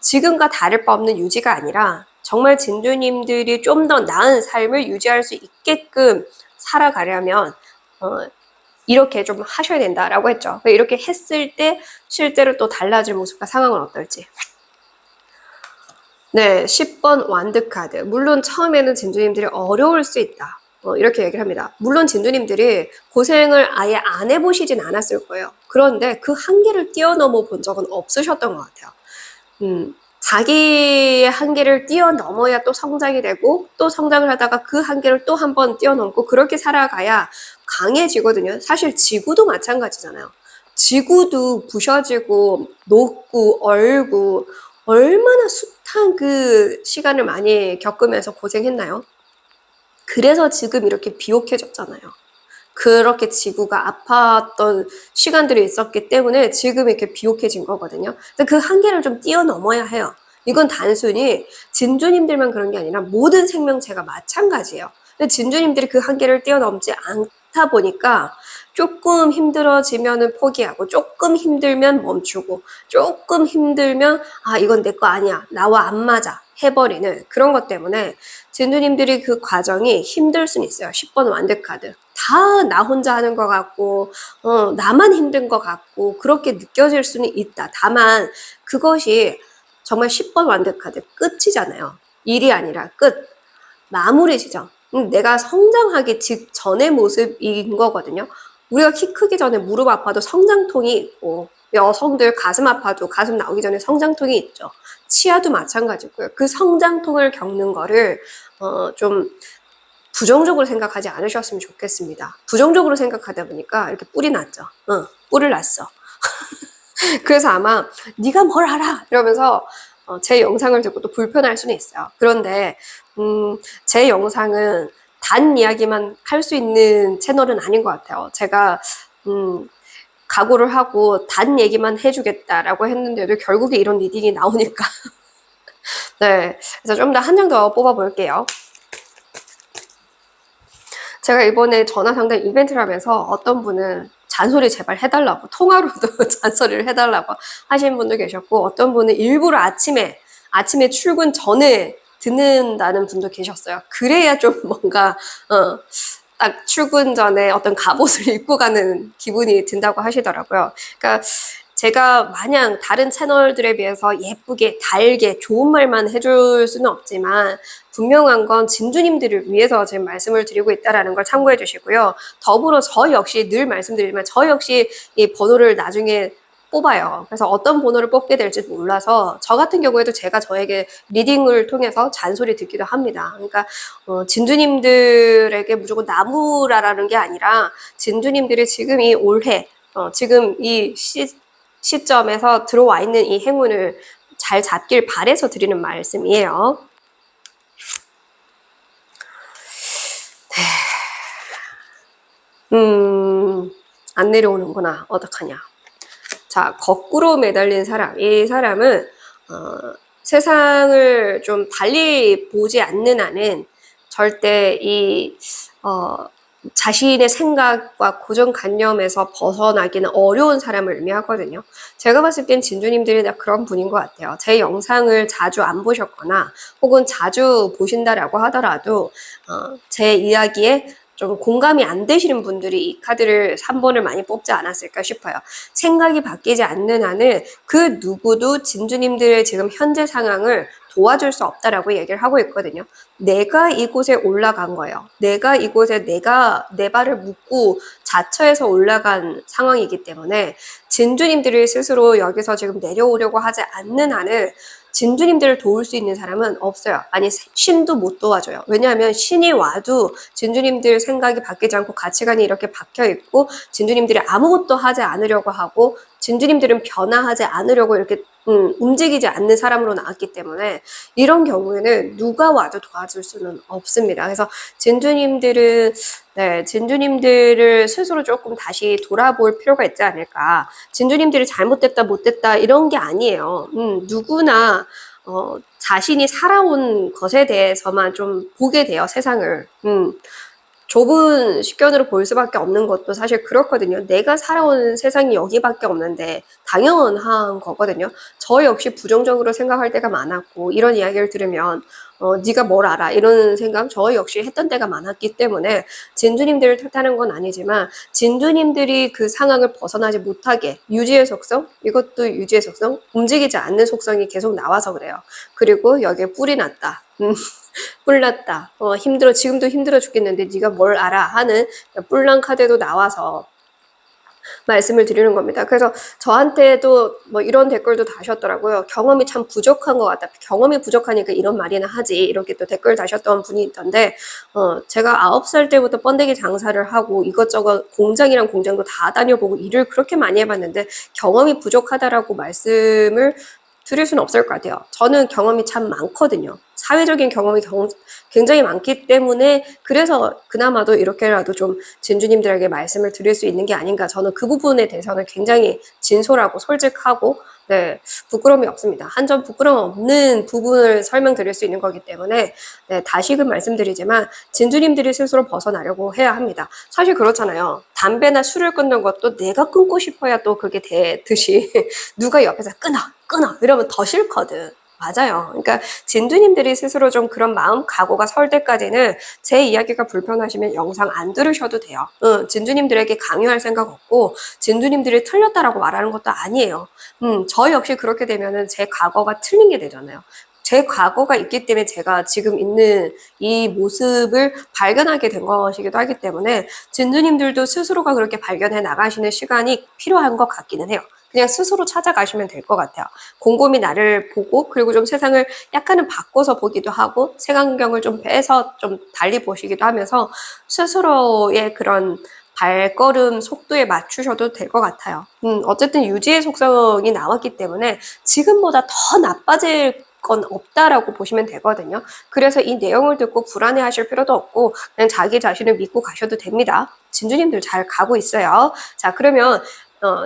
지금과 다를 바 없는 유지가 아니라 정말 진주님들이 좀 더 나은 삶을 유지할 수 있게끔 살아가려면 이렇게 좀 하셔야 된다라고 했죠. 이렇게 했을 때 실제로 또 달라질 모습과 상황은 어떨지. 네, 10번 완드 카드. 물론 처음에는 진주님들이 어려울 수 있다. 이렇게 얘기를 합니다. 물론 진주님들이 고생을 아예 안 해보시진 않았을 거예요. 그런데 그 한계를 뛰어넘어 본 적은 없으셨던 것 같아요. 자기의 한계를 뛰어넘어야 또 성장이 되고, 또 성장을 하다가 그 한계를 또 한 번 뛰어넘고, 그렇게 살아가야 강해지거든요. 사실 지구도 마찬가지잖아요. 지구도 부셔지고 녹고 얼고 얼마나 숱한 그 시간을 많이 겪으면서 고생했나요? 그래서 지금 이렇게 비옥해졌잖아요. 그렇게 지구가 아팠던 시간들이 있었기 때문에 지금 이렇게 비옥해진 거거든요. 그 한계를 좀 뛰어넘어야 해요. 이건 단순히 진주님들만 그런 게 아니라 모든 생명체가 마찬가지예요. 근데 진주님들이 그 한계를 뛰어넘지 않다 보니까 조금 힘들어지면은 포기하고 조금 힘들면 멈추고 조금 힘들면 아 이건 내 거 아니야 나와 안 맞아 해버리는 그런 것 때문에 진주님들이 그 과정이 힘들 수는 있어요. 10번 완득카드 다 나 혼자 하는 것 같고 나만 힘든 것 같고 그렇게 느껴질 수는 있다. 다만 그것이 정말 10번 완득카드 끝이잖아요. 일이 아니라 끝. 마무리 지점. 내가 성장하기 직전의 모습인 거거든요. 우리가 키 크기 전에 무릎 아파도 성장통이 있고 여성들 가슴 아파도 가슴 나오기 전에 성장통이 있죠. 치아도 마찬가지고요. 그 성장통을 겪는 거를 좀 부정적으로 생각하지 않으셨으면 좋겠습니다. 부정적으로 생각하다 보니까 이렇게 뿔이 났죠. 뿔을 났어. 그래서 아마 네가 뭘 알아 이러면서 제 영상을 듣고 또 불편할 수는 있어요. 그런데 제 영상은 단 이야기만 할 수 있는 채널은 아닌 것 같아요. 제가 각오를 하고 단 얘기만 해주겠다라고 했는데도 결국에 이런 리딩이 나오니까 네, 그래서 좀 더 한 장 더 뽑아볼게요. 제가 이번에 전화 상담 이벤트를 하면서 어떤 분은 잔소리 제발 해달라고 통화로도 잔소리를 해달라고 하시는 분도 계셨고 어떤 분은 일부러 아침에 출근 전에 듣는다는 분도 계셨어요. 그래야 좀 뭔가 딱 출근 전에 어떤 갑옷을 입고 가는 기분이 든다고 하시더라고요. 그러니까 제가 마냥 다른 채널들에 비해서 예쁘게 달게 좋은 말만 해줄 수는 없지만 분명한 건 진주님들을 위해서 지금 말씀을 드리고 있다는 걸 참고해 주시고요. 더불어 저 역시 늘 말씀드리지만 저 역시 이 번호를 나중에 뽑아요. 그래서 어떤 번호를 뽑게 될지 몰라서 저 같은 경우에도 제가 저에게 리딩을 통해서 잔소리 듣기도 합니다. 그러니까 진주님들에게 무조건 나무라라는 게 아니라 진주님들이 지금 이 올해 지금 이 시점에서 들어와 있는 이 행운을 잘 잡길 바래서 드리는 말씀이에요. 안 내려오는구나. 어떡하냐. 자, 거꾸로 매달린 사람. 이 사람은 세상을 좀 달리 보지 않는 한은 절대 자신의 생각과 고정관념에서 벗어나기는 어려운 사람을 의미하거든요. 제가 봤을 땐 진주님들이 다 그런 분인 것 같아요. 제 영상을 자주 안 보셨거나 혹은 자주 보신다라고 하더라도 제 이야기에 좀 공감이 안 되시는 분들이 이 카드를 3번을 많이 뽑지 않았을까 싶어요. 생각이 바뀌지 않는 한은 그 누구도 진주님들의 지금 현재 상황을 도와줄 수 없다라고 얘기를 하고 있거든요. 내가 이곳에 올라간 거예요. 내가 이곳에 내가 내 발을 묶고 자처해서 올라간 상황이기 때문에 진주님들이 스스로 여기서 지금 내려오려고 하지 않는 한은 진주님들을 도울 수 있는 사람은 없어요. 아니 신도 못 도와줘요. 왜냐하면 신이 와도 진주님들 생각이 바뀌지 않고 가치관이 이렇게 박혀 있고 진주님들이 아무것도 하지 않으려고 하고 진주님들은 변화하지 않으려고 이렇게 움직이지 않는 사람으로 나왔기 때문에 이런 경우에는 누가 와도 도와줄 수는 없습니다. 그래서 진주님들은 진주님들을 스스로 조금 다시 돌아볼 필요가 있지 않을까. 진주님들이 잘못됐다 못됐다 이런 게 아니에요. 누구나 자신이 살아온 것에 대해서만 좀 보게 돼요, 세상을. 좁은 식견으로 볼 수밖에 없는 것도 사실 그렇거든요. 내가 살아온 세상이 여기밖에 없는데 당연한 거거든요. 저 역시 부정적으로 생각할 때가 많았고 이런 이야기를 들으면 네가 뭘 알아 이런 생각 저 역시 했던 때가 많았기 때문에 진주님들을 탓하는 건 아니지만 진주님들이 그 상황을 벗어나지 못하게 유지의 속성 이것도 유지의 속성 움직이지 않는 속성이 계속 나와서 그래요. 그리고 여기에 뿔이 났다. 뿔났다. 힘들어 지금도 힘들어 죽겠는데 네가 뭘 알아 하는 뿔난 카드도 나와서 말씀을 드리는 겁니다. 그래서 저한테도 뭐 이런 댓글도 다셨더라고요. 경험이 참 부족한 것 같다. 경험이 부족하니까 이런 말이나 하지. 이렇게 또 댓글 다셨던 분이 있던데, 제가 9살 때부터 번데기 장사를 하고 이것저것 공장이랑 공장도 다 다녀보고 일을 그렇게 많이 해봤는데 경험이 부족하다라고 말씀을 드릴 수는 없을 것 같아요. 저는 경험이 참 많거든요. 사회적인 경험이 굉장히 많기 때문에 그래서 그나마도 이렇게라도 좀 진주님들에게 말씀을 드릴 수 있는 게 아닌가. 저는 그 부분에 대해서는 굉장히 진솔하고 솔직하고 네, 부끄러움이 없습니다. 한 점 부끄러움 없는 부분을 설명드릴 수 있는 거기 때문에 네, 다시금 말씀드리지만 진주님들이 스스로 벗어나려고 해야 합니다. 사실 그렇잖아요. 담배나 술을 끊는 것도 내가 끊고 싶어야 또 그게 되듯이 누가 옆에서 끊어 이러면 더 싫거든. 맞아요. 그러니까 진두님들이 스스로 좀 그런 마음 각오가 설 때까지는 제 이야기가 불편하시면 영상 안 들으셔도 돼요. 진두님들에게 강요할 생각 없고 진두님들이 틀렸다라고 말하는 것도 아니에요. 저 역시 그렇게 되면은 제 과거가 틀린 게 되잖아요. 제 과거가 있기 때문에 제가 지금 있는 이 모습을 발견하게 된 것이기도 하기 때문에 진두님들도 스스로가 그렇게 발견해 나가시는 시간이 필요한 것 같기는 해요. 그냥 스스로 찾아가시면 될 것 같아요. 곰곰이 나를 보고 그리고 좀 세상을 약간은 바꿔서 보기도 하고 색안경을 좀 빼서 좀 달리 보시기도 하면서 스스로의 그런 발걸음 속도에 맞추셔도 될 것 같아요. 어쨌든 유지의 속성이 나왔기 때문에 지금보다 더 나빠질 건 없다라고 보시면 되거든요. 그래서 이 내용을 듣고 불안해 하실 필요도 없고 그냥 자기 자신을 믿고 가셔도 됩니다. 진주님들 잘 가고 있어요. 자, 그러면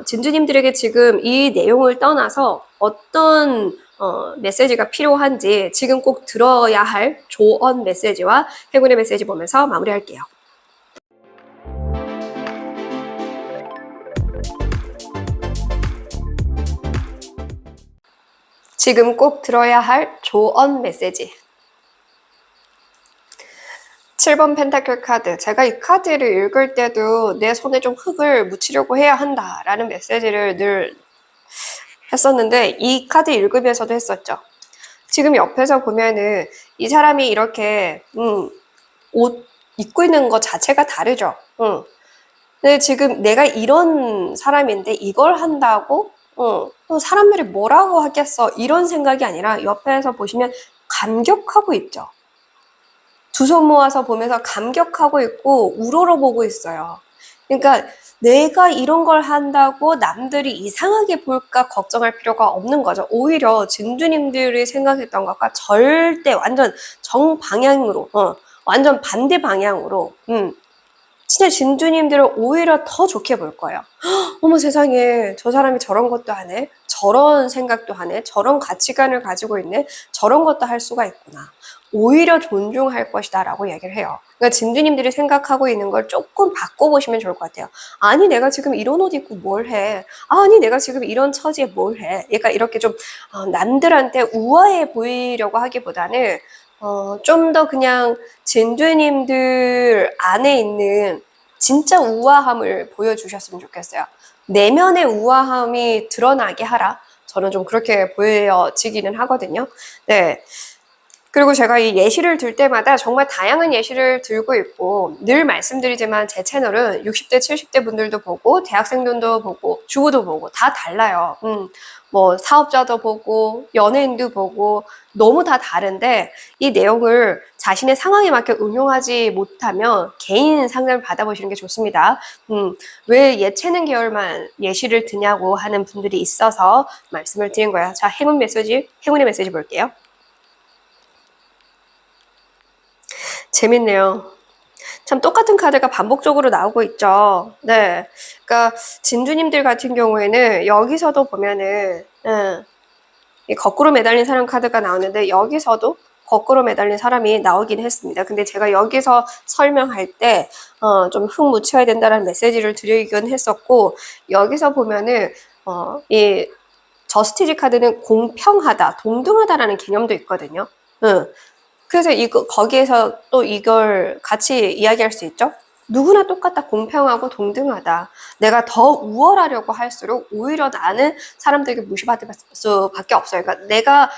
진주님들에게 지금 이 내용을 떠나서 어떤 메시지가 필요한지 지금 꼭 들어야 할 조언 메시지와 행운의 메시지 보면서 마무리할게요. 지금 꼭 들어야 할 조언 메시지. 7번 펜타클 카드. 제가 이 카드를 읽을 때도 내 손에 좀 흙을 묻히려고 해야 한다라는 메시지를 늘 했었는데 이 카드 읽으면서도 했었죠. 지금 옆에서 보면은 이 사람이 이렇게 옷 입고 있는 것 자체가 다르죠. 근데 지금 내가 이런 사람인데 이걸 한다고 사람들이 뭐라고 하겠어 이런 생각이 아니라 옆에서 보시면 감격하고 있죠. 두 손 모아서 보면서 감격하고 있고 우러러보고 있어요. 그러니까 내가 이런 걸 한다고 남들이 이상하게 볼까 걱정할 필요가 없는 거죠. 오히려 진주님들이 생각했던 것과 절대 완전 정방향으로 완전 반대 방향으로 진짜 진주님들을 오히려 더 좋게 볼 거예요. 어머 세상에 저 사람이 저런 것도 하네. 저런 생각도 하네. 저런 가치관을 가지고 있네. 저런 것도 할 수가 있구나. 오히려 존중할 것이다 라고 얘기를 해요. 그러니까 진주님들이 생각하고 있는 걸 조금 바꿔보시면 좋을 것 같아요. 아니 내가 지금 이런 옷 입고 뭘 해. 아니 내가 지금 이런 처지에 뭘 해. 그러니까 이렇게 좀 남들한테 우아해 보이려고 하기보다는 좀 더 그냥 진주님들 안에 있는 진짜 우아함을 보여주셨으면 좋겠어요. 내면의 우아함이 드러나게 하라. 저는 좀 그렇게 보여지기는 하거든요. 네. 그리고 제가 이 예시를 들 때마다 정말 다양한 예시를 들고 있고 늘 말씀드리지만 제 채널은 60대, 70대 분들도 보고 대학생들도 보고 주부도 보고 다 달라요. 뭐 사업자도 보고 연예인도 보고 너무 다 다른데 이 내용을 자신의 상황에 맞게 응용하지 못하면 개인 상담을 받아보시는 게 좋습니다. 왜 예체능 계열만 예시를 드냐고 하는 분들이 있어서 말씀을 드린 거예요. 자, 행운의 메시지 볼게요. 재밌네요. 참 똑같은 카드가 반복적으로 나오고 있죠. 네. 그러니까 진주님들 같은 경우에는 여기서도 보면은 이 거꾸로 매달린 사람 카드가 나오는데 여기서도 거꾸로 매달린 사람이 나오긴 했습니다. 근데 제가 여기서 설명할 때 좀 흙 묻혀야 된다는 메시지를 드리긴 했었고 여기서 보면은 이 저스티스 카드는 공평하다, 동등하다라는 개념도 있거든요. 그래서 거기에서 또 이걸 같이 이야기할 수 있죠. 누구나 똑같다, 공평하고 동등하다. 내가 더 우월하려고 할수록 오히려 나는 사람들에게 무시받을 수밖에 없어요. 그러니까 내가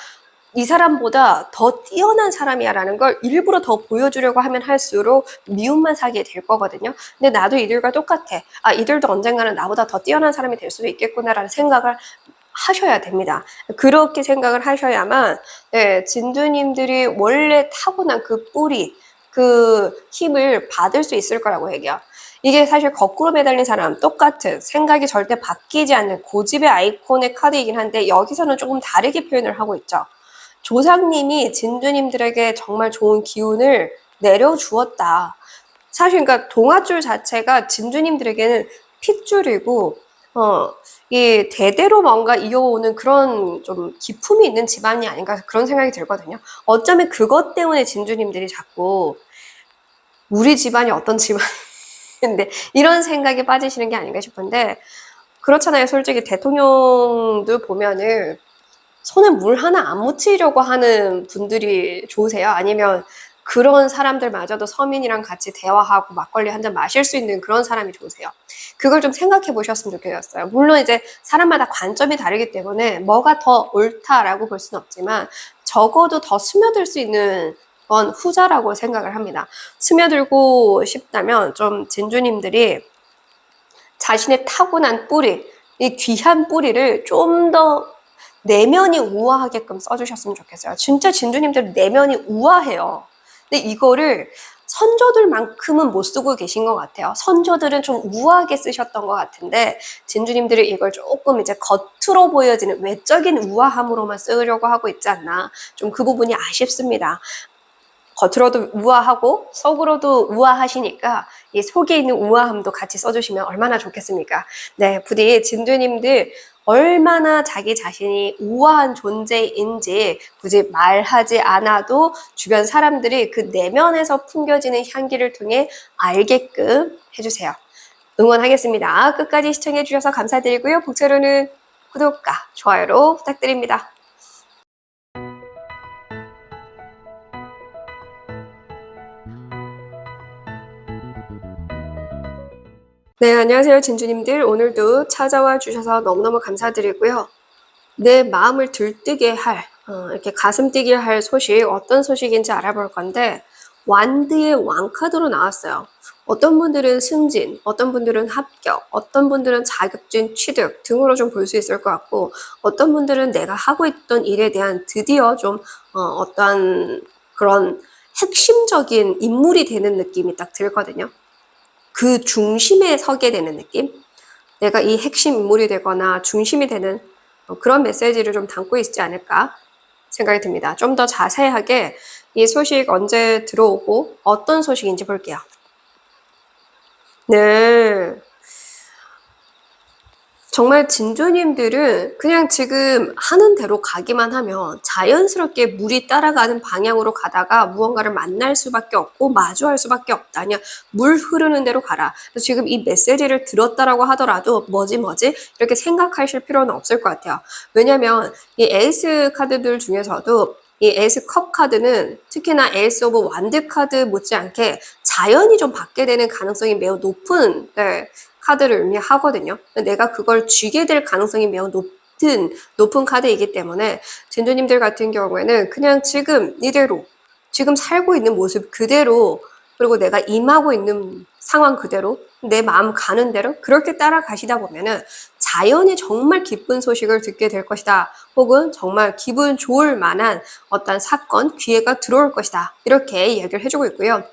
이 사람보다 더 뛰어난 사람이야라는 걸 일부러 더 보여주려고 하면 할수록 미움만 사게 될 거거든요. 근데 나도 이들과 똑같아. 아, 이들도 언젠가는 나보다 더 뛰어난 사람이 될 수도 있겠구나라는 생각을 하셔야 됩니다. 그렇게 생각을 하셔야만 네, 진두님들이 원래 타고난 그 뿌리, 그 힘을 받을 수 있을 거라고 얘기해요. 이게 사실 거꾸로 매달린 사람 똑같은 생각이 절대 바뀌지 않는 고집의 아이콘의 카드이긴 한데 여기서는 조금 다르게 표현을 하고 있죠. 조상님이 진두님들에게 정말 좋은 기운을 내려주었다. 사실 그러니까 동아줄 자체가 진두님들에게는 핏줄이고 이 대대로 뭔가 이어오는 그런 좀 기품이 있는 집안이 아닌가 그런 생각이 들거든요. 어쩌면 그것 때문에 진주님들이 자꾸 우리 집안이 어떤 집안인데 이런 생각에 빠지시는 게 아닌가 싶은데 그렇잖아요. 솔직히 대통령도 보면은 손에 물 하나 안 묻히려고 하는 분들이 좋으세요? 아니면 그런 사람들마저도 서민이랑 같이 대화하고 막걸리 한 잔 마실 수 있는 그런 사람이 좋으세요? 그걸 좀 생각해 보셨으면 좋겠어요. 물론 이제 사람마다 관점이 다르기 때문에 뭐가 더 옳다라고 볼 수는 없지만 적어도 더 스며들 수 있는 건 후자라고 생각을 합니다. 스며들고 싶다면 좀 진주님들이 자신의 타고난 뿌리, 이 귀한 뿌리를 좀 더 내면이 우아하게끔 써주셨으면 좋겠어요. 진짜 진주님들 내면이 우아해요. 근데 이거를 선조들만큼은 못 쓰고 계신 것 같아요. 선조들은 좀 우아하게 쓰셨던 것 같은데 진주님들이 이걸 조금 이제 겉으로 보여지는 외적인 우아함으로만 쓰려고 하고 있지 않나. 좀 그 부분이 아쉽습니다. 겉으로도 우아하고 속으로도 우아하시니까 이 속에 있는 우아함도 같이 써주시면 얼마나 좋겠습니까? 네, 부디 진두님들 얼마나 자기 자신이 우아한 존재인지 굳이 말하지 않아도 주변 사람들이 그 내면에서 풍겨지는 향기를 통해 알게끔 해주세요. 응원하겠습니다. 끝까지 시청해주셔서 감사드리고요. 복채로는 구독과 좋아요로 부탁드립니다. 네, 안녕하세요, 진주님들. 오늘도 찾아와 주셔서 너무너무 감사드리고요. 내 마음을 들뜨게 할, 이렇게 가슴 뛰게 할 소식, 어떤 소식인지 알아볼 건데, 완드의 왕카드로 나왔어요. 어떤 분들은 승진, 어떤 분들은 합격, 어떤 분들은 자격증 취득 등으로 좀 볼 수 있을 것 같고, 어떤 분들은 내가 하고 있던 일에 대한 드디어 좀, 어떤 그런 핵심적인 인물이 되는 느낌이 딱 들거든요. 그 중심에 서게 되는 느낌? 내가 이 핵심 인물이 되거나 중심이 되는 그런 메시지를 좀 담고 있지 않을까 생각이 듭니다. 좀 더 자세하게 이 소식 언제 들어오고 어떤 소식인지 볼게요. 네. 정말 진주님들은 그냥 지금 하는 대로 가기만 하면 자연스럽게 물이 따라가는 방향으로 가다가 무언가를 만날 수밖에 없고 마주할 수밖에 없다. 그냥 물 흐르는 대로 가라. 그래서 지금 이 메시지를 들었다라고 하더라도 뭐지 이렇게 생각하실 필요는 없을 것 같아요. 왜냐면 이 에이스 카드들 중에서도 이 에이스 컵 카드는 특히나 에이스 오브 완드 카드 못지않게 자연이 좀 받게 되는 가능성이 매우 높은 카드를 의미하거든요. 내가 그걸 쥐게 될 가능성이 매우 높은 카드이기 때문에 진주님들 같은 경우에는 그냥 지금 이대로 지금 살고 있는 모습 그대로 그리고 내가 임하고 있는 상황 그대로 내 마음 가는 대로 그렇게 따라가시다 보면은 자연히 정말 기쁜 소식을 듣게 될 것이다. 혹은 정말 기분 좋을 만한 어떤 사건, 기회가 들어올 것이다. 이렇게 이야기를 해주고 있고요.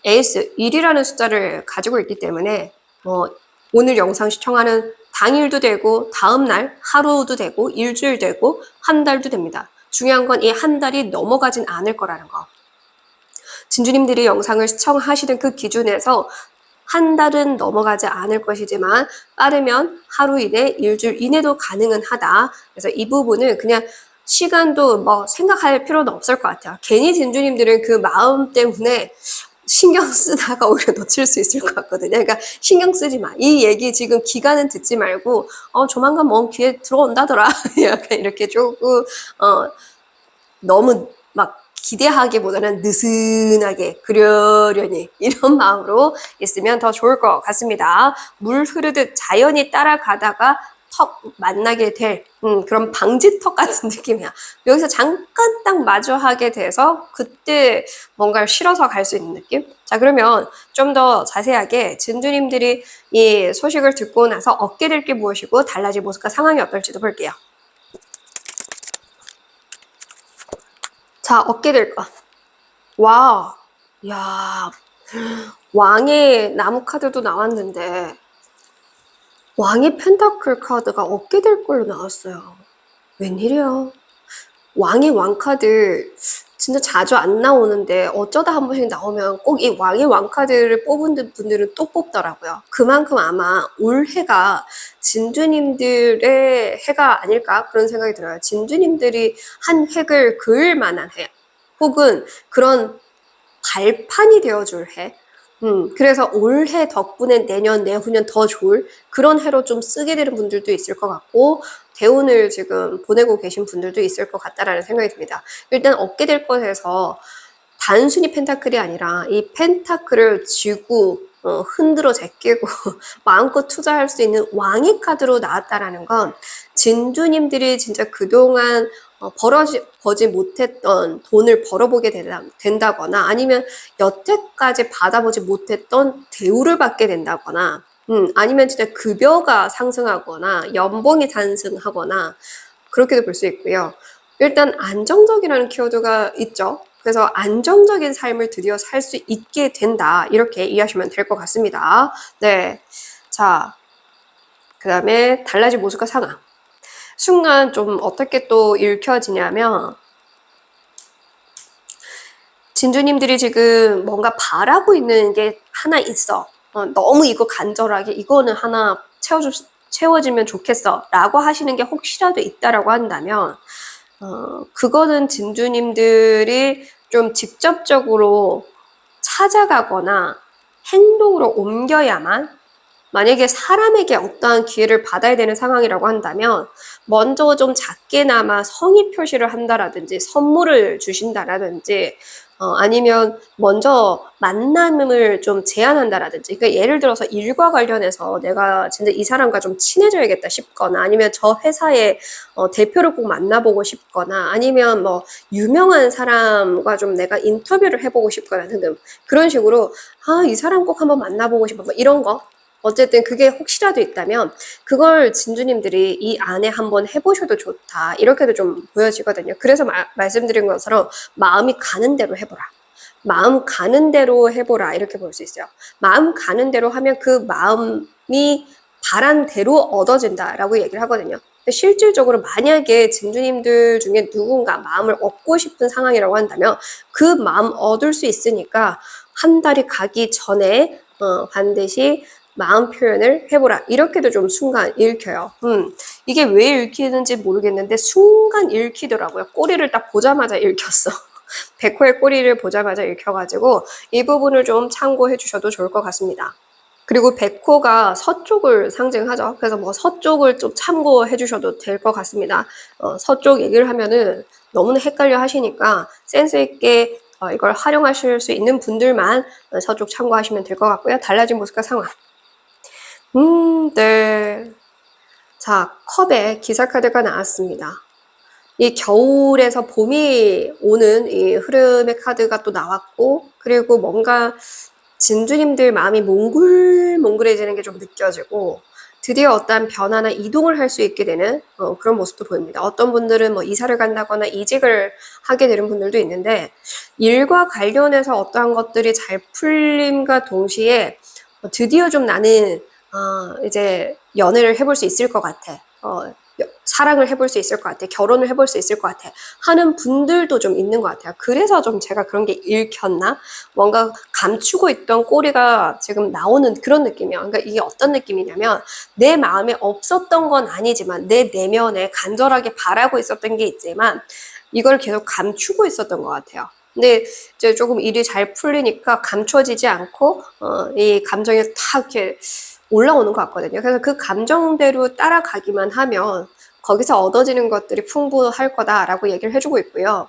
에이스 1이라는 숫자를 가지고 있기 때문에 오늘 영상 시청하는 당일도 되고 다음날 하루도 되고 일주일 되고 한 달도 됩니다. 중요한 건 이 한 달이 넘어가진 않을 거라는 거. 진주님들이 영상을 시청하시는 그 기준에서 한 달은 넘어가지 않을 것이지만 빠르면 하루 이내, 일주일 이내도 가능은 하다. 그래서 이 부분은 그냥 시간도 뭐 생각할 필요는 없을 것 같아요. 괜히 진주님들은 그 마음 때문에 신경 쓰다가 오히려 놓칠 수 있을 것 같거든요. 그러니까 신경 쓰지 마. 이 얘기 지금 기간은 듣지 말고 조만간 먼 귀에 들어온다더라. 약간 이렇게 조금 너무 막 기대하기보다는 느슨하게 그러려니 이런 마음으로 있으면 더 좋을 것 같습니다. 물 흐르듯 자연히 따라가다가 턱 만나게 될 그런 방지턱 같은 느낌이야. 여기서 잠깐 딱 마주하게 돼서 그때 뭔가를 실어서 갈 수 있는 느낌? 자, 그러면 좀 더 자세하게 진주님들이 이 소식을 듣고 나서 얻게 될 게 무엇이고 달라질 모습과 상황이 어떨지도 볼게요. 자, 얻게 될 것. 와, 야, 왕의 나무 카드도 나왔는데 왕의 펜타클 카드가 얻게 될 걸로 나왔어요. 웬일이야? 왕의 왕카드 진짜 자주 안 나오는데 어쩌다 한 번씩 나오면 꼭 이 왕의 왕카드를 뽑은 분들은 또 뽑더라고요. 그만큼 아마 올 해가 진주님들의 해가 아닐까 그런 생각이 들어요. 진주님들이 한 획을 그을 만한 해 혹은 그런 발판이 되어줄 해. 그래서 올해 덕분에 내년, 내후년 더 좋을 그런 해로 좀 쓰게 되는 분들도 있을 것 같고 대운을 지금 보내고 계신 분들도 있을 것 같다라는 생각이 듭니다. 일단 얻게 될 것에서 단순히 펜타클이 아니라 이 펜타클을 쥐고 흔들어 제끼고 마음껏 투자할 수 있는 왕의 카드로 나왔다라는 건 진주님들이 진짜 그동안 벌지 못했던 돈을 벌어보게 된다거나 아니면 여태까지 받아보지 못했던 대우를 받게 된다거나 아니면 진짜 급여가 상승하거나 연봉이 상승하거나 그렇게도 볼 수 있고요. 일단 안정적이라는 키워드가 있죠. 그래서 안정적인 삶을 드디어 살 수 있게 된다. 이렇게 이해하시면 될 것 같습니다. 네. 자, 그 다음에 달라진 모습과 상황. 순간 좀 어떻게 또 읽혀지냐면 진주님들이 지금 뭔가 바라고 있는 게 하나 있어. 너무 이거 간절하게 이거는 하나 채워지면 좋겠어 라고 하시는 게 혹시라도 있다라고 한다면 그거는 진주님들이 좀 직접적으로 찾아가거나 행동으로 옮겨야만 만약에 사람에게 어떠한 기회를 받아야 되는 상황이라고 한다면 먼저 좀 작게나마 성의 표시를 한다라든지 선물을 주신다라든지 아니면 먼저 만남을 좀 제안한다라든지 그러니까 예를 들어서 일과 관련해서 내가 진짜 이 사람과 좀 친해져야겠다 싶거나 아니면 저 회사의 대표를 꼭 만나보고 싶거나 아니면 뭐 유명한 사람과 좀 내가 인터뷰를 해보고 싶거나 등등 그런 식으로 이 사람 꼭 한번 만나보고 싶어 뭐 이런 거 어쨌든 그게 혹시라도 있다면 그걸 진주님들이 이 안에 한번 해보셔도 좋다 이렇게도 좀 보여지거든요. 그래서 말씀드린 것처럼 마음이 가는 대로 해보라. 마음 가는 대로 해보라 이렇게 볼 수 있어요. 마음 가는 대로 하면 그 마음이 바란 대로 얻어진다라고 얘기를 하거든요. 근데 실질적으로 만약에 진주님들 중에 누군가 마음을 얻고 싶은 상황이라고 한다면 그 마음 얻을 수 있으니까 한 달이 가기 전에 반드시 마음 표현을 해보라. 이렇게도 좀 순간 읽혀요. 이게 왜 읽히는지 모르겠는데 순간 읽히더라고요. 꼬리를 딱 보자마자 읽혔어. 백호의 꼬리를 보자마자 읽혀가지고 이 부분을 좀 참고해 주셔도 좋을 것 같습니다. 그리고 백호가 서쪽을 상징하죠. 그래서 뭐 서쪽을 좀 참고해 주셔도 될 것 같습니다. 서쪽 얘기를 하면은 너무나 헷갈려 하시니까 센스 있게 이걸 활용하실 수 있는 분들만 서쪽 참고하시면 될 것 같고요. 달라진 모습과 상황. 네. 자, 컵에 기사 카드가 나왔습니다. 이 겨울에서 봄이 오는 이 흐름의 카드가 또 나왔고, 그리고 뭔가 진주님들 마음이 몽글몽글해지는 게 좀 느껴지고, 드디어 어떤 변화나 이동을 할 수 있게 되는 그런 모습도 보입니다. 어떤 분들은 뭐 이사를 간다거나 이직을 하게 되는 분들도 있는데, 일과 관련해서 어떠한 것들이 잘 풀림과 동시에 드디어 좀 나는 이제 연애를 해볼 수 있을 것 같아. 사랑을 해볼 수 있을 것 같아. 결혼을 해볼 수 있을 것 같아. 하는 분들도 좀 있는 것 같아요. 그래서 좀 제가 그런 게 읽혔나? 뭔가 감추고 있던 꼬리가 지금 나오는 그런 느낌이에요. 그러니까 이게 어떤 느낌이냐면 내 마음에 없었던 건 아니지만 내 내면에 간절하게 바라고 있었던 게 있지만 이걸 계속 감추고 있었던 것 같아요. 근데 이제 조금 일이 잘 풀리니까 감춰지지 않고 이 감정이 탁 이렇게 올라오는 것 같거든요. 그래서 그 감정대로 따라가기만 하면 거기서 얻어지는 것들이 풍부할 거다라고 얘기를 해주고 있고요.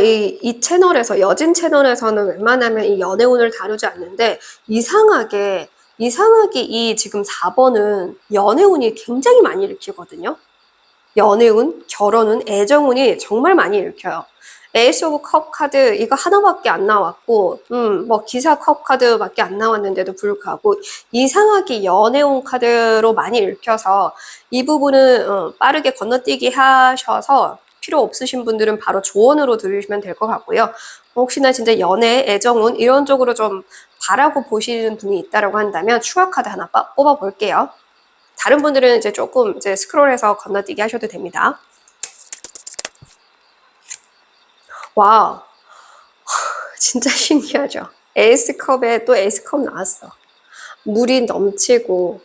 이 채널에서, 여진 채널에서는 웬만하면 이 연애운을 다루지 않는데 이상하게 이상하게 이 지금 4번은 연애운이 굉장히 많이 일으키거든요. 연애운, 결혼운, 애정운이 정말 많이 일으켜요. 에이스 오브 컵 카드 이거 하나밖에 안 나왔고 뭐 기사 컵 카드밖에 안 나왔는데도 불구하고 이상하게 연애운 카드로 많이 읽혀서 이 부분은 빠르게 건너뛰기 하셔서 필요 없으신 분들은 바로 조언으로 들으시면 될 것 같고요. 혹시나 진짜 연애, 애정운 이런 쪽으로 좀 바라고 보시는 분이 있다라고 한다면 추가 카드 하나 뽑아 볼게요. 다른 분들은 이제 조금 이제 스크롤해서 건너뛰기 하셔도 됩니다. 와, 진짜 신기하죠? 에이스컵에 또 에이스컵 나왔어. 물이 넘치고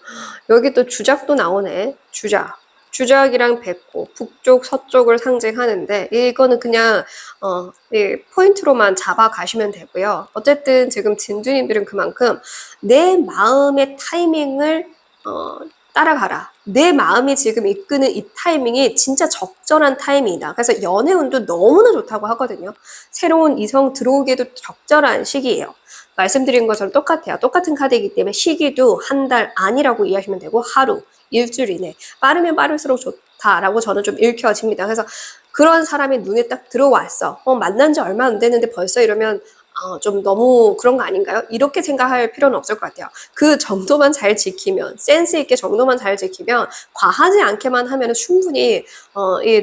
여기 또 주작도 나오네. 주작. 주작이랑 백호, 북쪽, 서쪽을 상징하는데 이거는 그냥 이 포인트로만 잡아 가시면 되고요. 어쨌든 지금 진주님들은 그만큼 내 마음의 타이밍을 따라가라. 내 마음이 지금 이끄는 이 타이밍이 진짜 적절한 타이밍이다. 그래서 연애운도 너무나 좋다고 하거든요. 새로운 이성 들어오기에도 적절한 시기예요. 말씀드린 것처럼 똑같아요. 똑같은 카드이기 때문에 시기도 한 달 아니라고 이해하시면 되고 하루, 일주일 이내 빠르면 빠를수록 좋다라고 저는 좀 읽혀집니다. 그래서 그런 사람이 눈에 딱 들어왔어. 만난 지 얼마 안 됐는데 벌써 이러면 좀 너무 그런 거 아닌가요? 이렇게 생각할 필요는 없을 것 같아요. 그 정도만 잘 지키면, 센스 있게 정도만 잘 지키면, 과하지 않게만 하면 충분히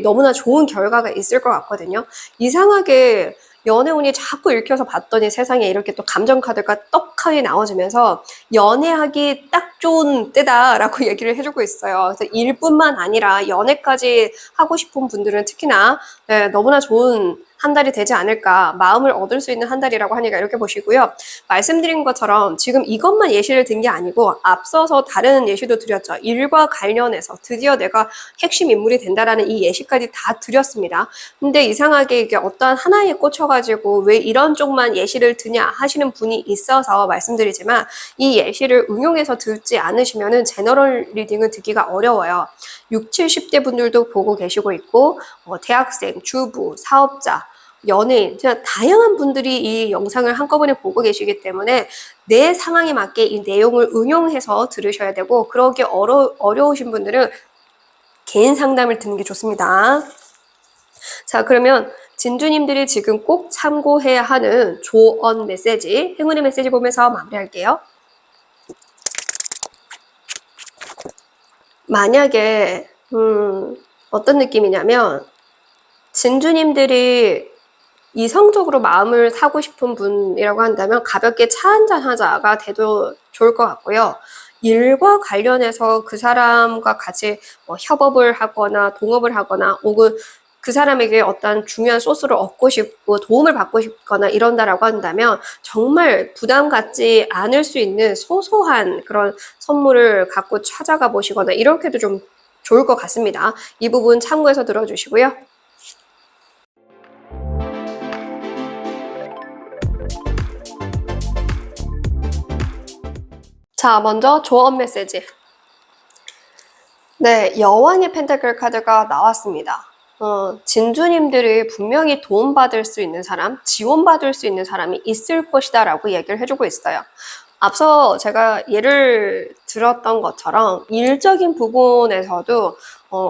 너무나 좋은 결과가 있을 것 같거든요. 이상하게 연애운이 자꾸 읽혀서 봤더니 세상에 이렇게 또 감정카드가 떡하니 나와주면서 연애하기 딱 좋은 때다라고 얘기를 해주고 있어요. 그래서 일뿐만 아니라 연애까지 하고 싶은 분들은 특히나 너무나 좋은 한 달이 되지 않을까, 마음을 얻을 수 있는 한 달이라고 하니까 이렇게 보시고요. 말씀드린 것처럼 지금 이것만 예시를 든 게 아니고 앞서서 다른 예시도 드렸죠. 일과 관련해서 드디어 내가 핵심 인물이 된다라는 이 예시까지 다 드렸습니다. 근데 이상하게 이게 어떠한 하나에 꽂혀가지고 왜 이런 쪽만 예시를 드냐 하시는 분이 있어서 말씀드리지만 이 예시를 응용해서 듣지 않으시면은 제너럴 리딩을 듣기가 어려워요. 60, 70대 분들도 보고 계시고 있고 대학생, 주부, 사업자, 연예인, 그냥 다양한 분들이 이 영상을 한꺼번에 보고 계시기 때문에 내 상황에 맞게 이 내용을 응용해서 들으셔야 되고 그러기 어려우신 분들은 개인 상담을 듣는 게 좋습니다. 자, 그러면 진주님들이 지금 꼭 참고해야 하는 조언 메시지, 행운의 메시지 보면서 마무리할게요. 만약에 어떤 느낌이냐면 진주님들이 이성적으로 마음을 사고 싶은 분이라고 한다면 가볍게 차 한잔 하자가 돼도 좋을 것 같고요. 일과 관련해서 그 사람과 같이 협업을 하거나 동업을 하거나 혹은 그 사람에게 어떤 중요한 소스를 얻고 싶고 도움을 받고 싶거나 이런다라고 한다면 정말 부담 갖지 않을 수 있는 소소한 그런 선물을 갖고 찾아가 보시거나 이렇게도 좀 좋을 것 같습니다. 이 부분 참고해서 들어주시고요. 자, 먼저 조언 메시지. 네, 여왕의 펜타클 카드가 나왔습니다. 진주님들이 분명히 도움받을 수 있는 사람, 지원받을 수 있는 사람이 있을 것이다 라고 얘기를 해주고 있어요. 앞서 제가 예를 들었던 것처럼 일적인 부분에서도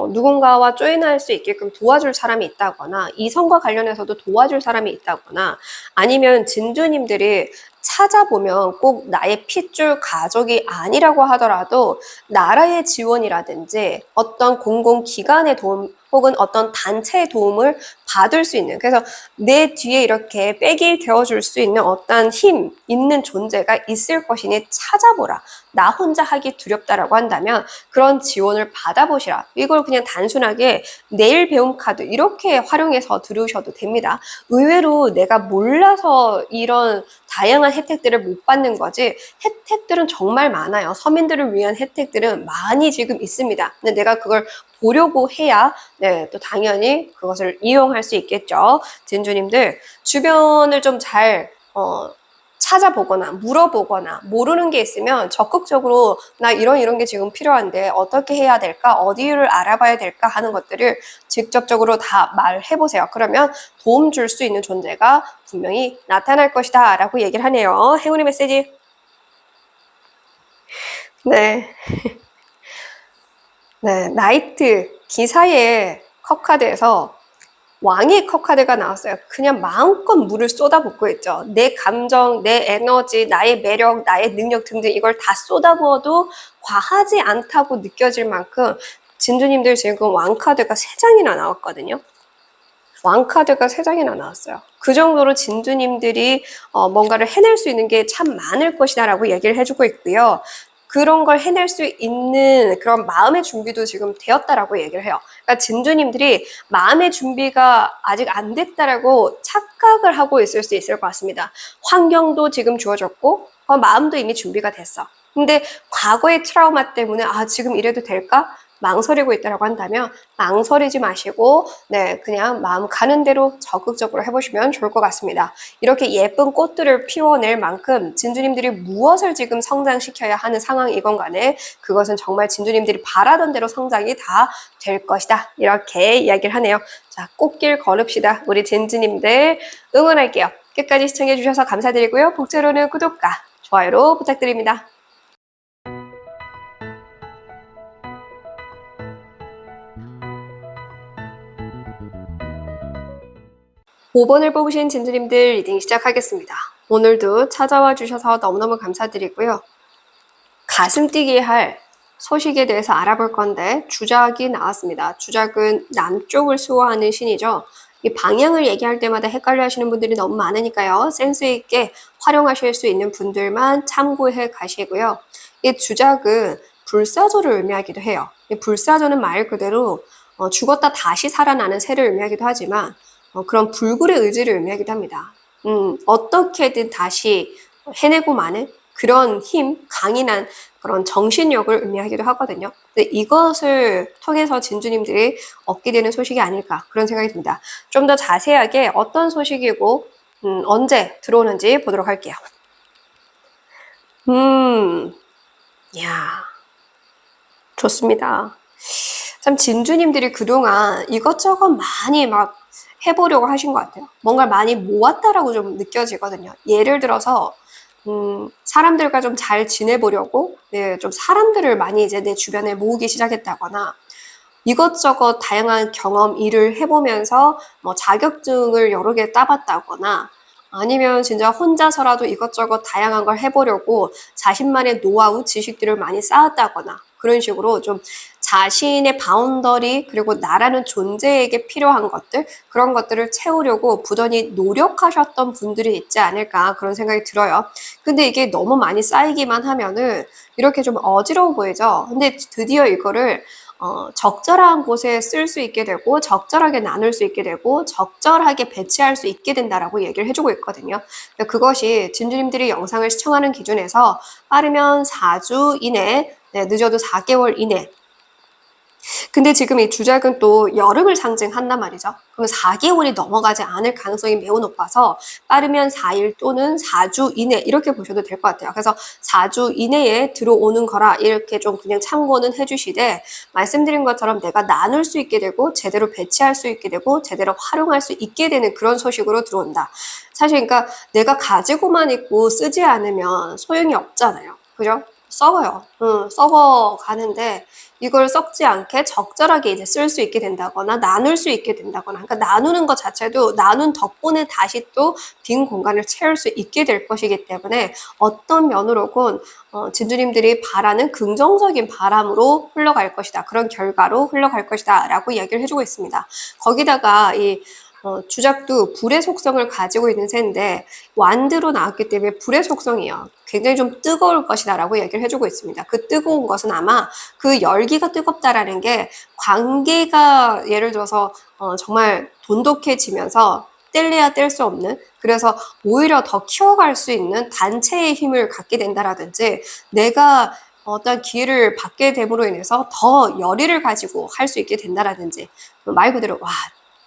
누군가와 조인할 수 있게끔 도와줄 사람이 있다거나 이성과 관련해서도 도와줄 사람이 있다거나 아니면 진주님들이 찾아보면 꼭 나의 핏줄 가족이 아니라고 하더라도 나라의 지원이라든지 어떤 공공기관의 도움 혹은 어떤 단체의 도움을 받을 수 있는, 그래서 내 뒤에 이렇게 백이 되어줄 수 있는 어떤 힘 있는 존재가 있을 것이니 찾아보라. 나 혼자 하기 두렵다라고 한다면 그런 지원을 받아보시라. 이걸 그냥 단순하게 내일 배움 카드 이렇게 활용해서 들으셔도 됩니다. 의외로 내가 몰라서 이런 다양한 혜택들을 못 받는 거지 혜택들은 정말 많아요. 서민들을 위한 혜택들은 많이 지금 있습니다. 근데 내가 그걸 보려고 해야 또 당연히 그것을 이용할 수 있겠죠. 진주님들 주변을 좀 잘 찾아보거나 물어보거나 모르는 게 있으면 적극적으로 나 이런 게 지금 필요한데 어떻게 해야 될까? 어디를 알아봐야 될까? 하는 것들을 직접적으로 다 말해보세요. 그러면 도움 줄 수 있는 존재가 분명히 나타날 것이다 라고 얘기를 하네요. 행운의 메시지. 네. 네, 나이트 기사의 컵카드에서 왕의 컵카드가 나왔어요. 그냥 마음껏 물을 쏟아붓고 있죠. 내 감정, 내 에너지, 나의 매력, 나의 능력 등등 이걸 다 쏟아부어도 과하지 않다고 느껴질 만큼 진주님들 지금 왕카드가 3장이나 나왔거든요. 왕카드가 3장이나 나왔어요. 그 정도로 진주님들이 뭔가를 해낼 수 있는 게 참 많을 것이다 라고 얘기를 해주고 있고요. 그런 걸 해낼 수 있는 그런 마음의 준비도 지금 되었다라고 얘기를 해요. 그러니까 진주님들이 마음의 준비가 아직 안 됐다라고 착각을 하고 있을 수 있을 것 같습니다. 환경도 지금 주어졌고 마음도 이미 준비가 됐어. 근데 과거의 트라우마 때문에 지금 이래도 될까? 망설이고 있다라고 한다면 망설이지 마시고 그냥 마음 가는 대로 적극적으로 해보시면 좋을 것 같습니다. 이렇게 예쁜 꽃들을 피워낼 만큼 진주님들이 무엇을 지금 성장시켜야 하는 상황이건 간에 그것은 정말 진주님들이 바라던 대로 성장이 다 될 것이다. 이렇게 이야기를 하네요. 자, 꽃길 걸읍시다. 우리 진주님들 응원할게요. 끝까지 시청해주셔서 감사드리고요. 복제로는 구독과 좋아요로 부탁드립니다. 5번을 뽑으신 진주님들 리딩 시작하겠습니다. 오늘도 찾아와 주셔서 너무너무 감사드리고요. 가슴 뛰게 할 소식에 대해서 알아볼 건데 주작이 나왔습니다. 주작은 남쪽을 수호하는 신이죠. 이 방향을 얘기할 때마다 헷갈려 하시는 분들이 너무 많으니까요. 센스 있게 활용하실 수 있는 분들만 참고해 가시고요. 이 주작은 불사조를 의미하기도 해요. 이 불사조는 말 그대로 죽었다 다시 살아나는 새를 의미하기도 하지만 그런 불굴의 의지를 의미하기도 합니다. 어떻게든 다시 해내고 마는 그런 힘, 강인한 그런 정신력을 의미하기도 하거든요. 근데 이것을 통해서 진주님들이 얻게 되는 소식이 아닐까 그런 생각이 듭니다. 좀 더 자세하게 어떤 소식이고 언제 들어오는지 보도록 할게요. 야, 좋습니다. 참 진주님들이 그동안 이것저것 많이 막 해보려고 하신 것 같아요. 뭔가를 많이 모았다라고 좀 느껴지거든요. 예를 들어서 사람들과 좀 잘 지내보려고 좀 사람들을 많이 이제 내 주변에 모으기 시작했다거나 이것저것 다양한 경험, 일을 해보면서 뭐 자격증을 여러 개 따봤다거나 아니면 진짜 혼자서라도 이것저것 다양한 걸 해보려고 자신만의 노하우, 지식들을 많이 쌓았다거나 그런 식으로 좀 자신의 바운더리 그리고 나라는 존재에게 필요한 것들 그런 것들을 채우려고 부단히 노력하셨던 분들이 있지 않을까 그런 생각이 들어요. 근데 이게 너무 많이 쌓이기만 하면은 이렇게 좀 어지러워 보이죠. 근데 드디어 이거를 적절한 곳에 쓸 수 있게 되고 적절하게 나눌 수 있게 되고 적절하게 배치할 수 있게 된다라고 얘기를 해주고 있거든요. 그것이 진주님들이 영상을 시청하는 기준에서 빠르면 4주 이내, 늦어도 4개월 이내 근데 지금 이 주작은 또 여름을 상징한단 말이죠. 그럼 4개월이 넘어가지 않을 가능성이 매우 높아서 빠르면 4일 또는 4주 이내 이렇게 보셔도 될 것 같아요. 그래서 4주 이내에 들어오는 거라 이렇게 좀 그냥 참고는 해주시되 말씀드린 것처럼 내가 나눌 수 있게 되고 제대로 배치할 수 있게 되고 제대로 활용할 수 있게 되는 그런 소식으로 들어온다. 사실 그러니까 내가 가지고만 있고 쓰지 않으면 소용이 없잖아요. 그죠? 썩어요. 썩어 가는데 이걸 썩지 않게 적절하게 이제 쓸 수 있게 된다거나 나눌 수 있게 된다거나 그러니까 나누는 것 자체도 나눈 덕분에 다시 또 빈 공간을 채울 수 있게 될 것이기 때문에 어떤 면으로건 진주님들이 바라는 긍정적인 바람으로 흘러갈 것이다. 그런 결과로 흘러갈 것이다 라고 이야기를 해주고 있습니다. 거기다가 이 주작도 불의 속성을 가지고 있는 새인데 완드로 나왔기 때문에 불의 속성이에요. 굉장히 좀 뜨거울 것이다 라고 얘기를 해주고 있습니다. 그 뜨거운 것은 아마 그 열기가 뜨겁다라는 게 관계가 예를 들어서 정말 돈독해지면서 뗄래야 뗄 수 없는 그래서 오히려 더 키워갈 수 있는 단체의 힘을 갖게 된다라든지 내가 어떤 기회를 받게 됨으로 인해서 더 열의를 가지고 할 수 있게 된다라든지 말 그대로 와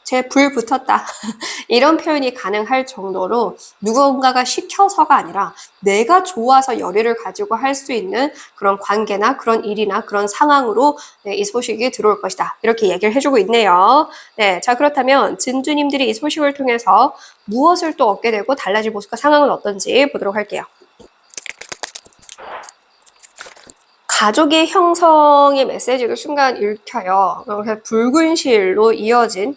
제 불 붙었다 이런 표현이 가능할 정도로 누군가가 시켜서가 아니라 내가 좋아서 열의를 가지고 할 수 있는 그런 관계나 그런 일이나 그런 상황으로 이 소식이 들어올 것이다. 이렇게 얘기를 해주고 있네요. 네, 자 그렇다면 진주님들이 이 소식을 통해서 무엇을 또 얻게 되고 달라질 모습과 상황은 어떤지 보도록 할게요. 가족의 형성의 메시지도 순간 읽혀요. 그래서 붉은 실로 이어진,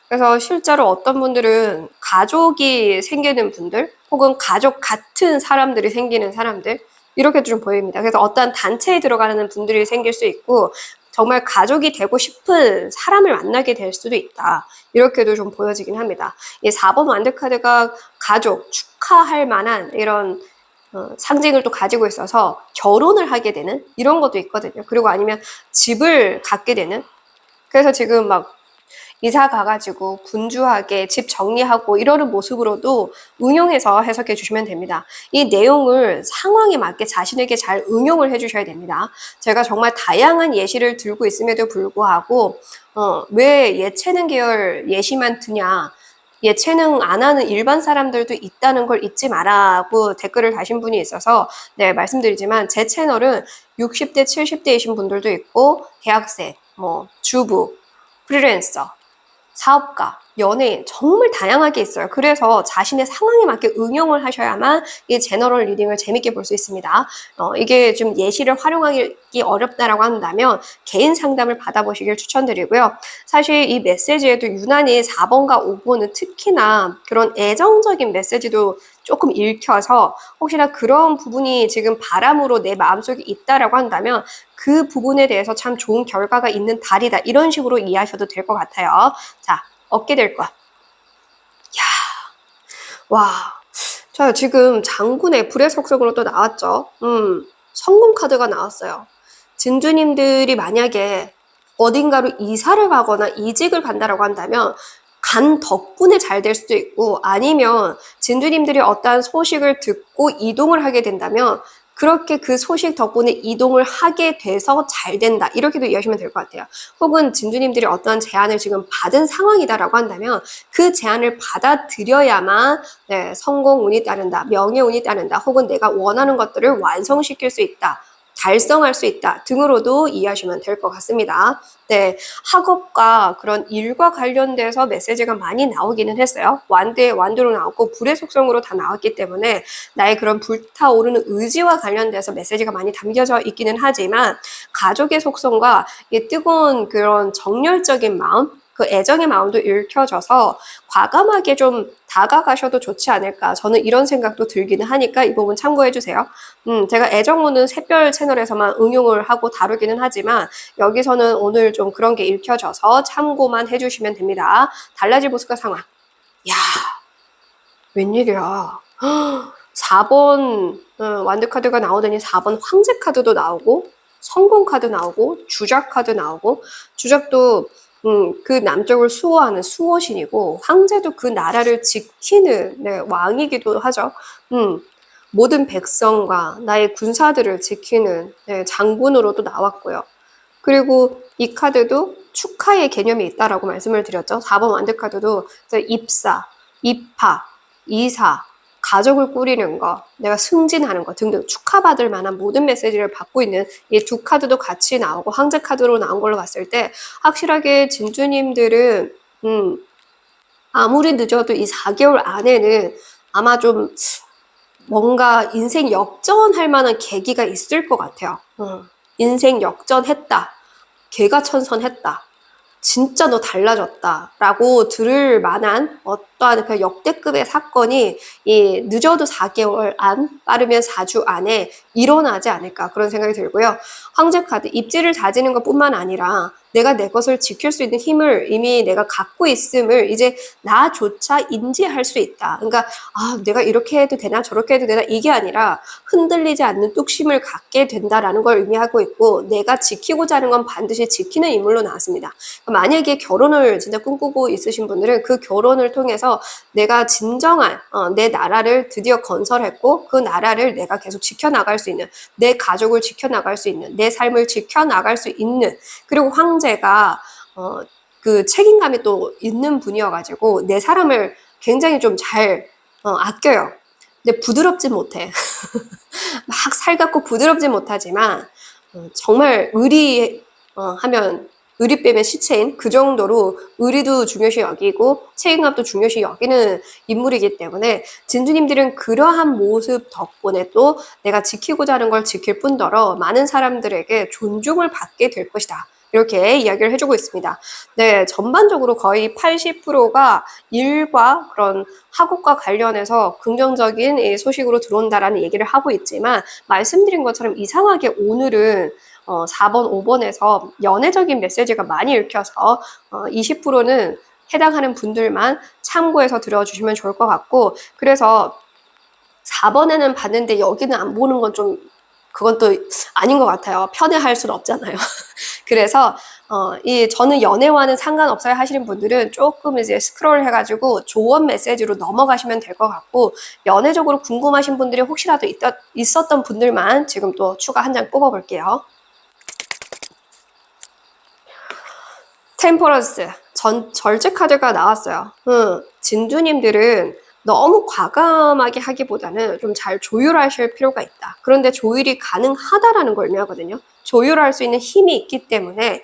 그래서 실제로 어떤 분들은 가족이 생기는 분들, 혹은 가족 같은 사람들이 생기는 사람들, 이렇게 좀 보입니다. 그래서 어떤 단체에 들어가는 분들이 생길 수 있고, 정말 가족이 되고 싶은 사람을 만나게 될 수도 있다. 이렇게도 좀 보여지긴 합니다. 이 4번 완드카드가 가족, 축하할 만한 이런 상징을 또 가지고 있어서 결혼을 하게 되는 이런 것도 있거든요. 그리고 아니면 집을 갖게 되는, 그래서 지금 막 이사 가가지고 분주하게 집 정리하고 이러는 모습으로도 응용해서 해석해 주시면 됩니다. 이 내용을 상황에 맞게 자신에게 잘 응용을 해주셔야 됩니다. 제가 정말 다양한 예시를 들고 있음에도 불구하고 왜 예체능 계열 예시만 드냐, 예체능 안 하는 일반 사람들도 있다는 걸 잊지 마라고 댓글을 다신 분이 있어서 네, 말씀드리지만 제 채널은 60대, 70대이신 분들도 있고 대학생, 주부, 프리랜서, 사업가, 연예인 정말 다양하게 있어요. 그래서 자신의 상황에 맞게 응용을 하셔야만 이 제너럴 리딩을 재밌게 볼 수 있습니다. 이게 좀 예시를 활용하기 어렵다라고 한다면 개인 상담을 받아보시길 추천드리고요. 사실 이 메시지에도 유난히 4번과 5번은 특히나 그런 애정적인 메시지도 조금 읽혀서 혹시나 그런 부분이 지금 바람으로 내 마음속에 있다라고 한다면 그 부분에 대해서 참 좋은 결과가 있는 달이다. 이런 식으로 이해하셔도 될 것 같아요. 자, 얻게 될 것. 야, 와. 자, 지금 장군의 불의 속성으로 또 나왔죠. 성공 카드가 나왔어요. 진주님들이 만약에 어딘가로 이사를 가거나 이직을 간다라고 한다면 간 덕분에 잘 될 수도 있고, 아니면 진주님들이 어떠한 소식을 듣고 이동을 하게 된다면 그렇게 그 소식 덕분에 이동을 하게 돼서 잘 된다. 이렇게도 이해하시면 될 것 같아요. 혹은 진주님들이 어떠한 제안을 지금 받은 상황이다라고 한다면 그 제안을 받아들여야만 네, 성공운이 따른다, 명예운이 따른다, 혹은 내가 원하는 것들을 완성시킬 수 있다, 달성할 수 있다 등으로도 이해하시면 될 것 같습니다. 네, 학업과 그런 일과 관련돼서 메시지가 많이 나오기는 했어요. 완드에 완두로 나왔고 불의 속성으로 다 나왔기 때문에 나의 그런 불타오르는 의지와 관련돼서 메시지가 많이 담겨져 있기는 하지만 가족의 속성과 이 뜨거운 그런 정열적인 마음, 그 애정의 마음도 읽혀져서 과감하게 좀 다가가셔도 좋지 않을까, 저는 이런 생각도 들기는 하니까 이 부분 참고해 주세요. 제가 애정호는 샛별 채널에서만 응용을 하고 다루기는 하지만 여기서는 오늘 좀 그런 게 읽혀져서 참고만 해주시면 됩니다. 달라질 모습과 상황. 야, 웬일이야. 4번 완드카드가 나오더니 4번 황제 카드도 나오고 성공 카드 나오고 주작 카드 나오고, 주작도 그 남쪽을 수호하는 수호신이고 황제도 그 나라를 지키는 네, 왕이기도 하죠. 모든 백성과 나의 군사들을 지키는 네, 장군으로도 나왔고요. 그리고 이 카드도 축하의 개념이 있다라고 말씀을 드렸죠. 4번 완드카드도 입사, 입학, 이사, 가족을 꾸리는 거, 내가 승진하는 거 등등 축하받을 만한 모든 메시지를 받고 있는 이 두 카드도 같이 나오고 황제 카드로 나온 걸로 봤을 때 확실하게 진주님들은 아무리 늦어도 이 4개월 안에는 아마 좀 뭔가 인생 역전할 만한 계기가 있을 것 같아요. 인생 역전했다. 개가천선했다. 진짜 너 달라졌다. 라고 들을 만한 어떠한 그 역대급의 사건이 이 늦어도 4개월 안, 빠르면 4주 안에 일어나지 않을까, 그런 생각이 들고요. 황제 카드, 입지를 다지는 것뿐만 아니라 내가 내 것을 지킬 수 있는 힘을 이미 내가 갖고 있음을 이제 나조차 인지할 수 있다. 그러니까 내가 이렇게 해도 되나 저렇게 해도 되나 이게 아니라 흔들리지 않는 뚝심을 갖게 된다라는 걸 의미하고 있고, 내가 지키고자 하는 건 반드시 지키는 인물로 나왔습니다. 만약에 결혼을 진짜 꿈꾸고 있으신 분들은 그 결혼을 통해서 내가 진정한 내 나라를 드디어 건설했고 그 나라를 내가 계속 지켜나갈 수 있는, 내 가족을 지켜나갈 수 있는, 내 삶을 지켜나갈 수 있는, 그리고 황제가 그 책임감이 또 있는 분이어가지고 내 사람을 굉장히 좀 잘 아껴요. 근데 부드럽진 못해. 막 살갑고 부드럽진 못하지만 정말 의리하면 의리 빼면 시체인 그 정도로 의리도 중요시 여기고 책임감도 중요시 여기는 인물이기 때문에 진주님들은 그러한 모습 덕분에 또 내가 지키고자 하는 걸 지킬 뿐더러 많은 사람들에게 존중을 받게 될 것이다. 이렇게 이야기를 해주고 있습니다. 네, 전반적으로 거의 80%가 일과 그런 학업과 관련해서 긍정적인 소식으로 들어온다라는 얘기를 하고 있지만 말씀드린 것처럼 이상하게 오늘은 4번, 5번에서 연애적인 메시지가 많이 읽혀서 20%는 해당하는 분들만 참고해서 들어주시면 좋을 것 같고 그래서 4번에는 봤는데 여기는 안 보는 건 좀 그건 또 아닌 것 같아요. 편애할 수는 없잖아요. 그래서 저는 연애와는 상관없어요 하시는 분들은 조금 이제 스크롤 해가지고 조언 메시지로 넘어가시면 될 것 같고 연애적으로 궁금하신 분들이 혹시라도 있었던 분들만 지금 또 추가 한 장 뽑아볼게요. 템퍼런스 절제 카드가 나왔어요. 진주님들은 너무 과감하게 하기보다는 좀 잘 조율하실 필요가 있다. 그런데 조율이 가능하다라는 걸 의미하거든요. 조율할 수 있는 힘이 있기 때문에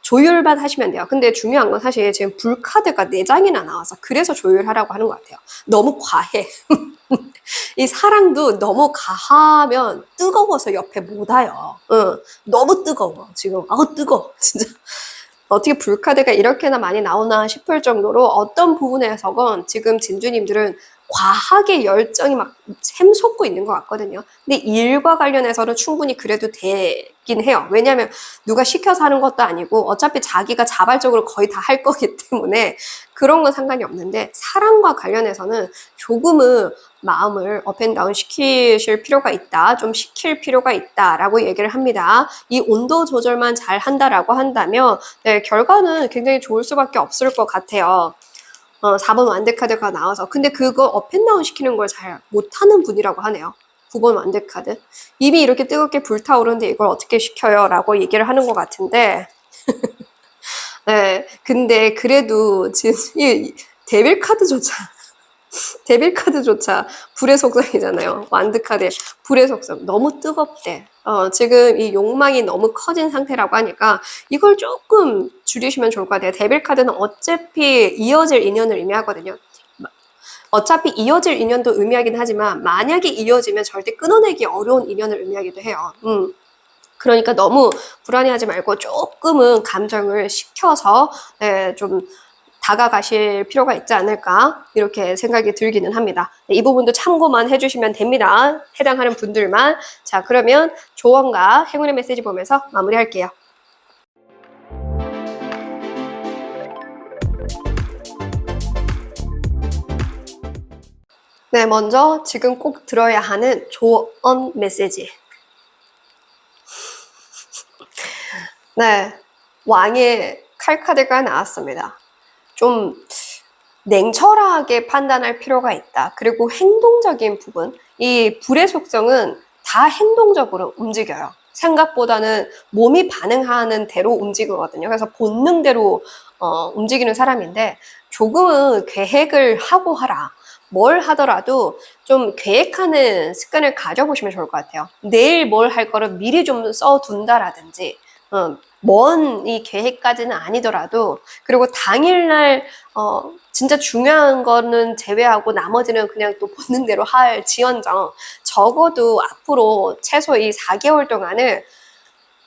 조율만 하시면 돼요. 근데 중요한 건 사실 지금 불 카드가 4장이나 나와서 그래서 조율하라고 하는 것 같아요. 너무 과해. 이 사랑도 너무 가하면 뜨거워서 옆에 못 와요. 너무 뜨거워. 지금 아우 뜨거워. 진짜. 어떻게 불카드가 이렇게나 많이 나오나 싶을 정도로 어떤 부분에서건 지금 진주님들은 과하게 열정이 막 샘솟고 있는 것 같거든요. 근데 일과 관련해서는 충분히 그래도 되긴 해요. 왜냐하면 누가 시켜서 하는 것도 아니고 어차피 자기가 자발적으로 거의 다 할 거기 때문에 그런 건 상관이 없는데 사랑과 관련해서는 조금은 마음을 업앤다운 시키실 필요가 있다. 좀 시킬 필요가 있다라고 얘기를 합니다. 이 온도 조절만 잘 한다라고 한다면 네, 결과는 굉장히 좋을 수밖에 없을 것 같아요. 4번 완대카드가 나와서 근데 그거 업앤다운 시키는 걸 잘 못하는 분이라고 하네요. 9번 완대카드. 이미 이렇게 뜨겁게 불타오르는데 이걸 어떻게 시켜요? 라고 얘기를 하는 것 같은데 네, 근데 그래도 지금 이 데빌 카드조차 불의 속성이잖아요. 완드 카드의 불의 속성. 너무 뜨겁대. 지금 이 욕망이 너무 커진 상태라고 하니까 이걸 조금 줄이시면 좋을 것 같아요. 데빌 카드는 어차피 이어질 인연을 의미하거든요. 어차피 이어질 인연도 의미하긴 하지만 만약에 이어지면 절대 끊어내기 어려운 인연을 의미하기도 해요. 그러니까 너무 불안해하지 말고 조금은 감정을 식혀서 좀 다가가실 필요가 있지 않을까 이렇게 생각이 들기는 합니다. 이 부분도 참고만 해주시면 됩니다. 해당하는 분들만. 자, 그러면 조언과 행운의 메시지 보면서 마무리할게요. 네, 먼저 지금 꼭 들어야 하는 조언 메시지. 네, 왕의 칼카드가 나왔습니다. 좀 냉철하게 판단할 필요가 있다. 그리고 행동적인 부분, 이 불의 속성은 다 행동적으로 움직여요. 생각보다는 몸이 반응하는 대로 움직이거든요. 그래서 본능대로 움직이는 사람인데 조금은 계획을 하고 하라. 뭘 하더라도 좀 계획하는 습관을 가져보시면 좋을 것 같아요. 내일 뭘 할 거를 미리 좀 써둔다라든지 먼 이 계획까지는 아니더라도 그리고 당일날 진짜 중요한 거는 제외하고 나머지는 그냥 또 본능대로 할지언정 적어도 앞으로 최소 이 4개월 동안은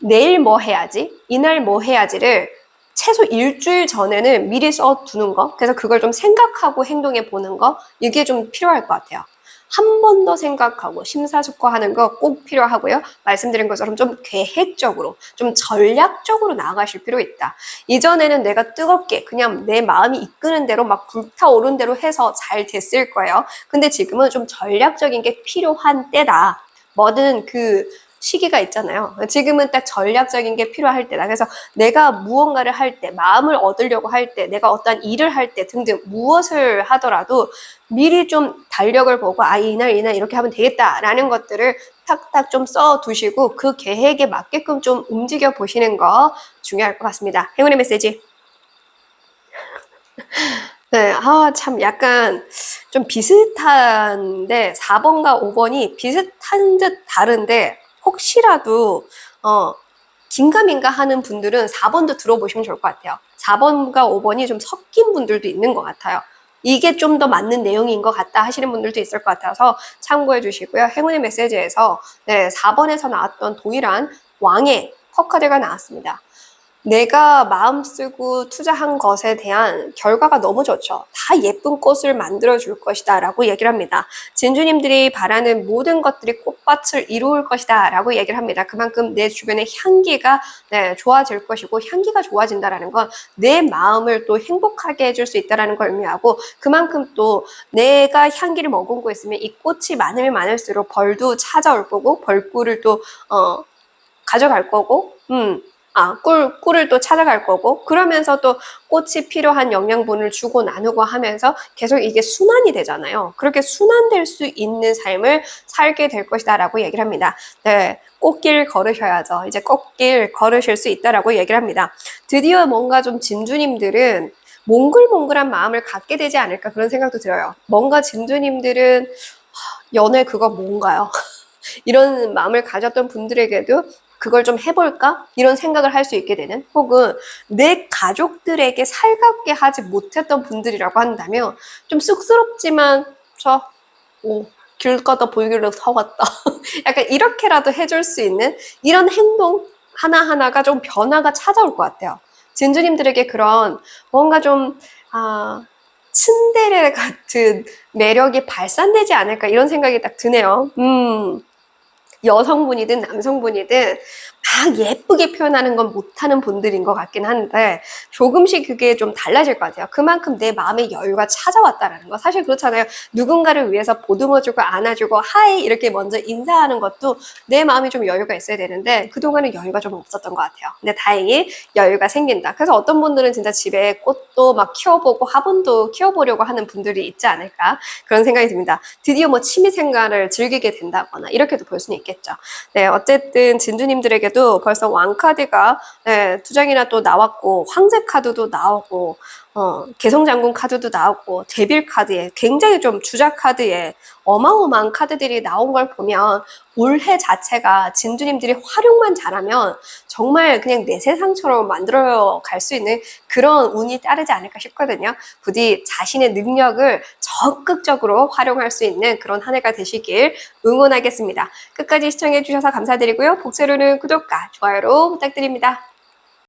내일 뭐 해야지, 이날 뭐 해야지를 최소 일주일 전에는 미리 써두는 거. 그래서 그걸 좀 생각하고 행동해 보는 거. 이게 좀 필요할 것 같아요. 한 번 더 생각하고 심사숙고하는 거 꼭 필요하고요. 말씀드린 것처럼 좀 계획적으로, 좀 전략적으로 나아가실 필요 있다. 이전에는 내가 뜨겁게 그냥 내 마음이 이끄는 대로 막 불타오른 대로 해서 잘 됐을 거예요. 근데 지금은 좀 전략적인 게 필요한 때다. 뭐든 그 시기가 있잖아요. 지금은 딱 전략적인 게 필요할 때다. 그래서 내가 무언가를 할 때, 마음을 얻으려고 할 때, 내가 어떤 일을 할 때 등등 무엇을 하더라도 미리 좀 달력을 보고 이날 이렇게 하면 되겠다라는 것들을 탁탁 좀 써두시고 그 계획에 맞게끔 좀 움직여 보시는 거 중요할 것 같습니다. 행운의 메시지. 네, 참 약간 좀 비슷한데 4번과 5번이 비슷한 듯 다른데 혹시라도 긴가민가 하는 분들은 4번도 들어보시면 좋을 것 같아요. 4번과 5번이 좀 섞인 분들도 있는 것 같아요. 이게 좀 더 맞는 내용인 것 같다 하시는 분들도 있을 것 같아서 참고해 주시고요. 행운의 메시지에서 4번에서 나왔던 동일한 왕의 컵카드가 나왔습니다. 내가 마음 쓰고 투자한 것에 대한 결과가 너무 좋죠. 다 예쁜 꽃을 만들어 줄 것이다 라고 얘기를 합니다. 진주님들이 바라는 모든 것들이 꽃밭을 이루을 것이다 라고 얘기를 합니다. 그만큼 내 주변의 향기가 좋아질 것이고, 향기가 좋아진다라는 건 내 마음을 또 행복하게 해줄 수 있다는 걸 의미하고, 그만큼 또 내가 향기를 머금고 있으면 이 꽃이 많으면 많을수록 벌도 찾아올 거고, 벌꿀을 또 가져갈 거고, 꿀을 또 찾아갈 거고, 그러면서 또 꽃이 필요한 영양분을 주고 나누고 하면서 계속 이게 순환이 되잖아요. 그렇게 순환될 수 있는 삶을 살게 될 것이다 라고 얘기를 합니다. 네, 꽃길 걸으셔야죠. 이제 꽃길 걸으실 수 있다라고 얘기를 합니다. 드디어 뭔가 좀 진주님들은 몽글몽글한 마음을 갖게 되지 않을까, 그런 생각도 들어요. 뭔가 진주님들은 연애 그거 뭔가요? 이런 마음을 가졌던 분들에게도 그걸 좀 해볼까? 이런 생각을 할 수 있게 되는, 혹은 내 가족들에게 살갑게 하지 못했던 분들이라고 한다면 좀 쑥스럽지만 길 가다 보이길래 사왔다. 약간 이렇게라도 해줄 수 있는 이런 행동 하나하나가 좀 변화가 찾아올 것 같아요. 진주님들에게 그런 뭔가 좀 츤데레 같은 매력이 발산되지 않을까, 이런 생각이 딱 드네요. 여성분이든 남성분이든 막 예쁘게 표현하는 건 못하는 분들인 것 같긴 한데, 조금씩 그게 좀 달라질 것 같아요. 그만큼 내 마음의 여유가 찾아왔다라는 거. 사실 그렇잖아요. 누군가를 위해서 보듬어주고 안아주고 하이 이렇게 먼저 인사하는 것도 내 마음이 좀 여유가 있어야 되는데, 그동안은 여유가 좀 없었던 것 같아요. 근데 다행히 여유가 생긴다. 그래서 어떤 분들은 진짜 집에 꽃도 막 키워보고 화분도 키워보려고 하는 분들이 있지 않을까, 그런 생각이 듭니다. 드디어 뭐 취미생활을 즐기게 된다거나 이렇게도 볼 수는 있겠죠. 네, 어쨌든 진주님들에게도 벌써 왕카드가 2장이나 또 나왔고, 황제 카드도 나오고, 개성장군 카드도 나오고, 데빌 카드에 굉장히 좀 주작 카드에 어마어마한 카드들이 나온 걸 보면 올해 자체가 진주님들이 활용만 잘하면 정말 그냥 내 세상처럼 만들어 갈 수 있는 그런 운이 따르지 않을까 싶거든요. 부디 자신의 능력을 적극적으로 활용할 수 있는 그런 한 해가 되시길 응원하겠습니다. 끝까지 시청해 주셔서 감사드리고요. 복세로는 구독과 좋아요로 부탁드립니다.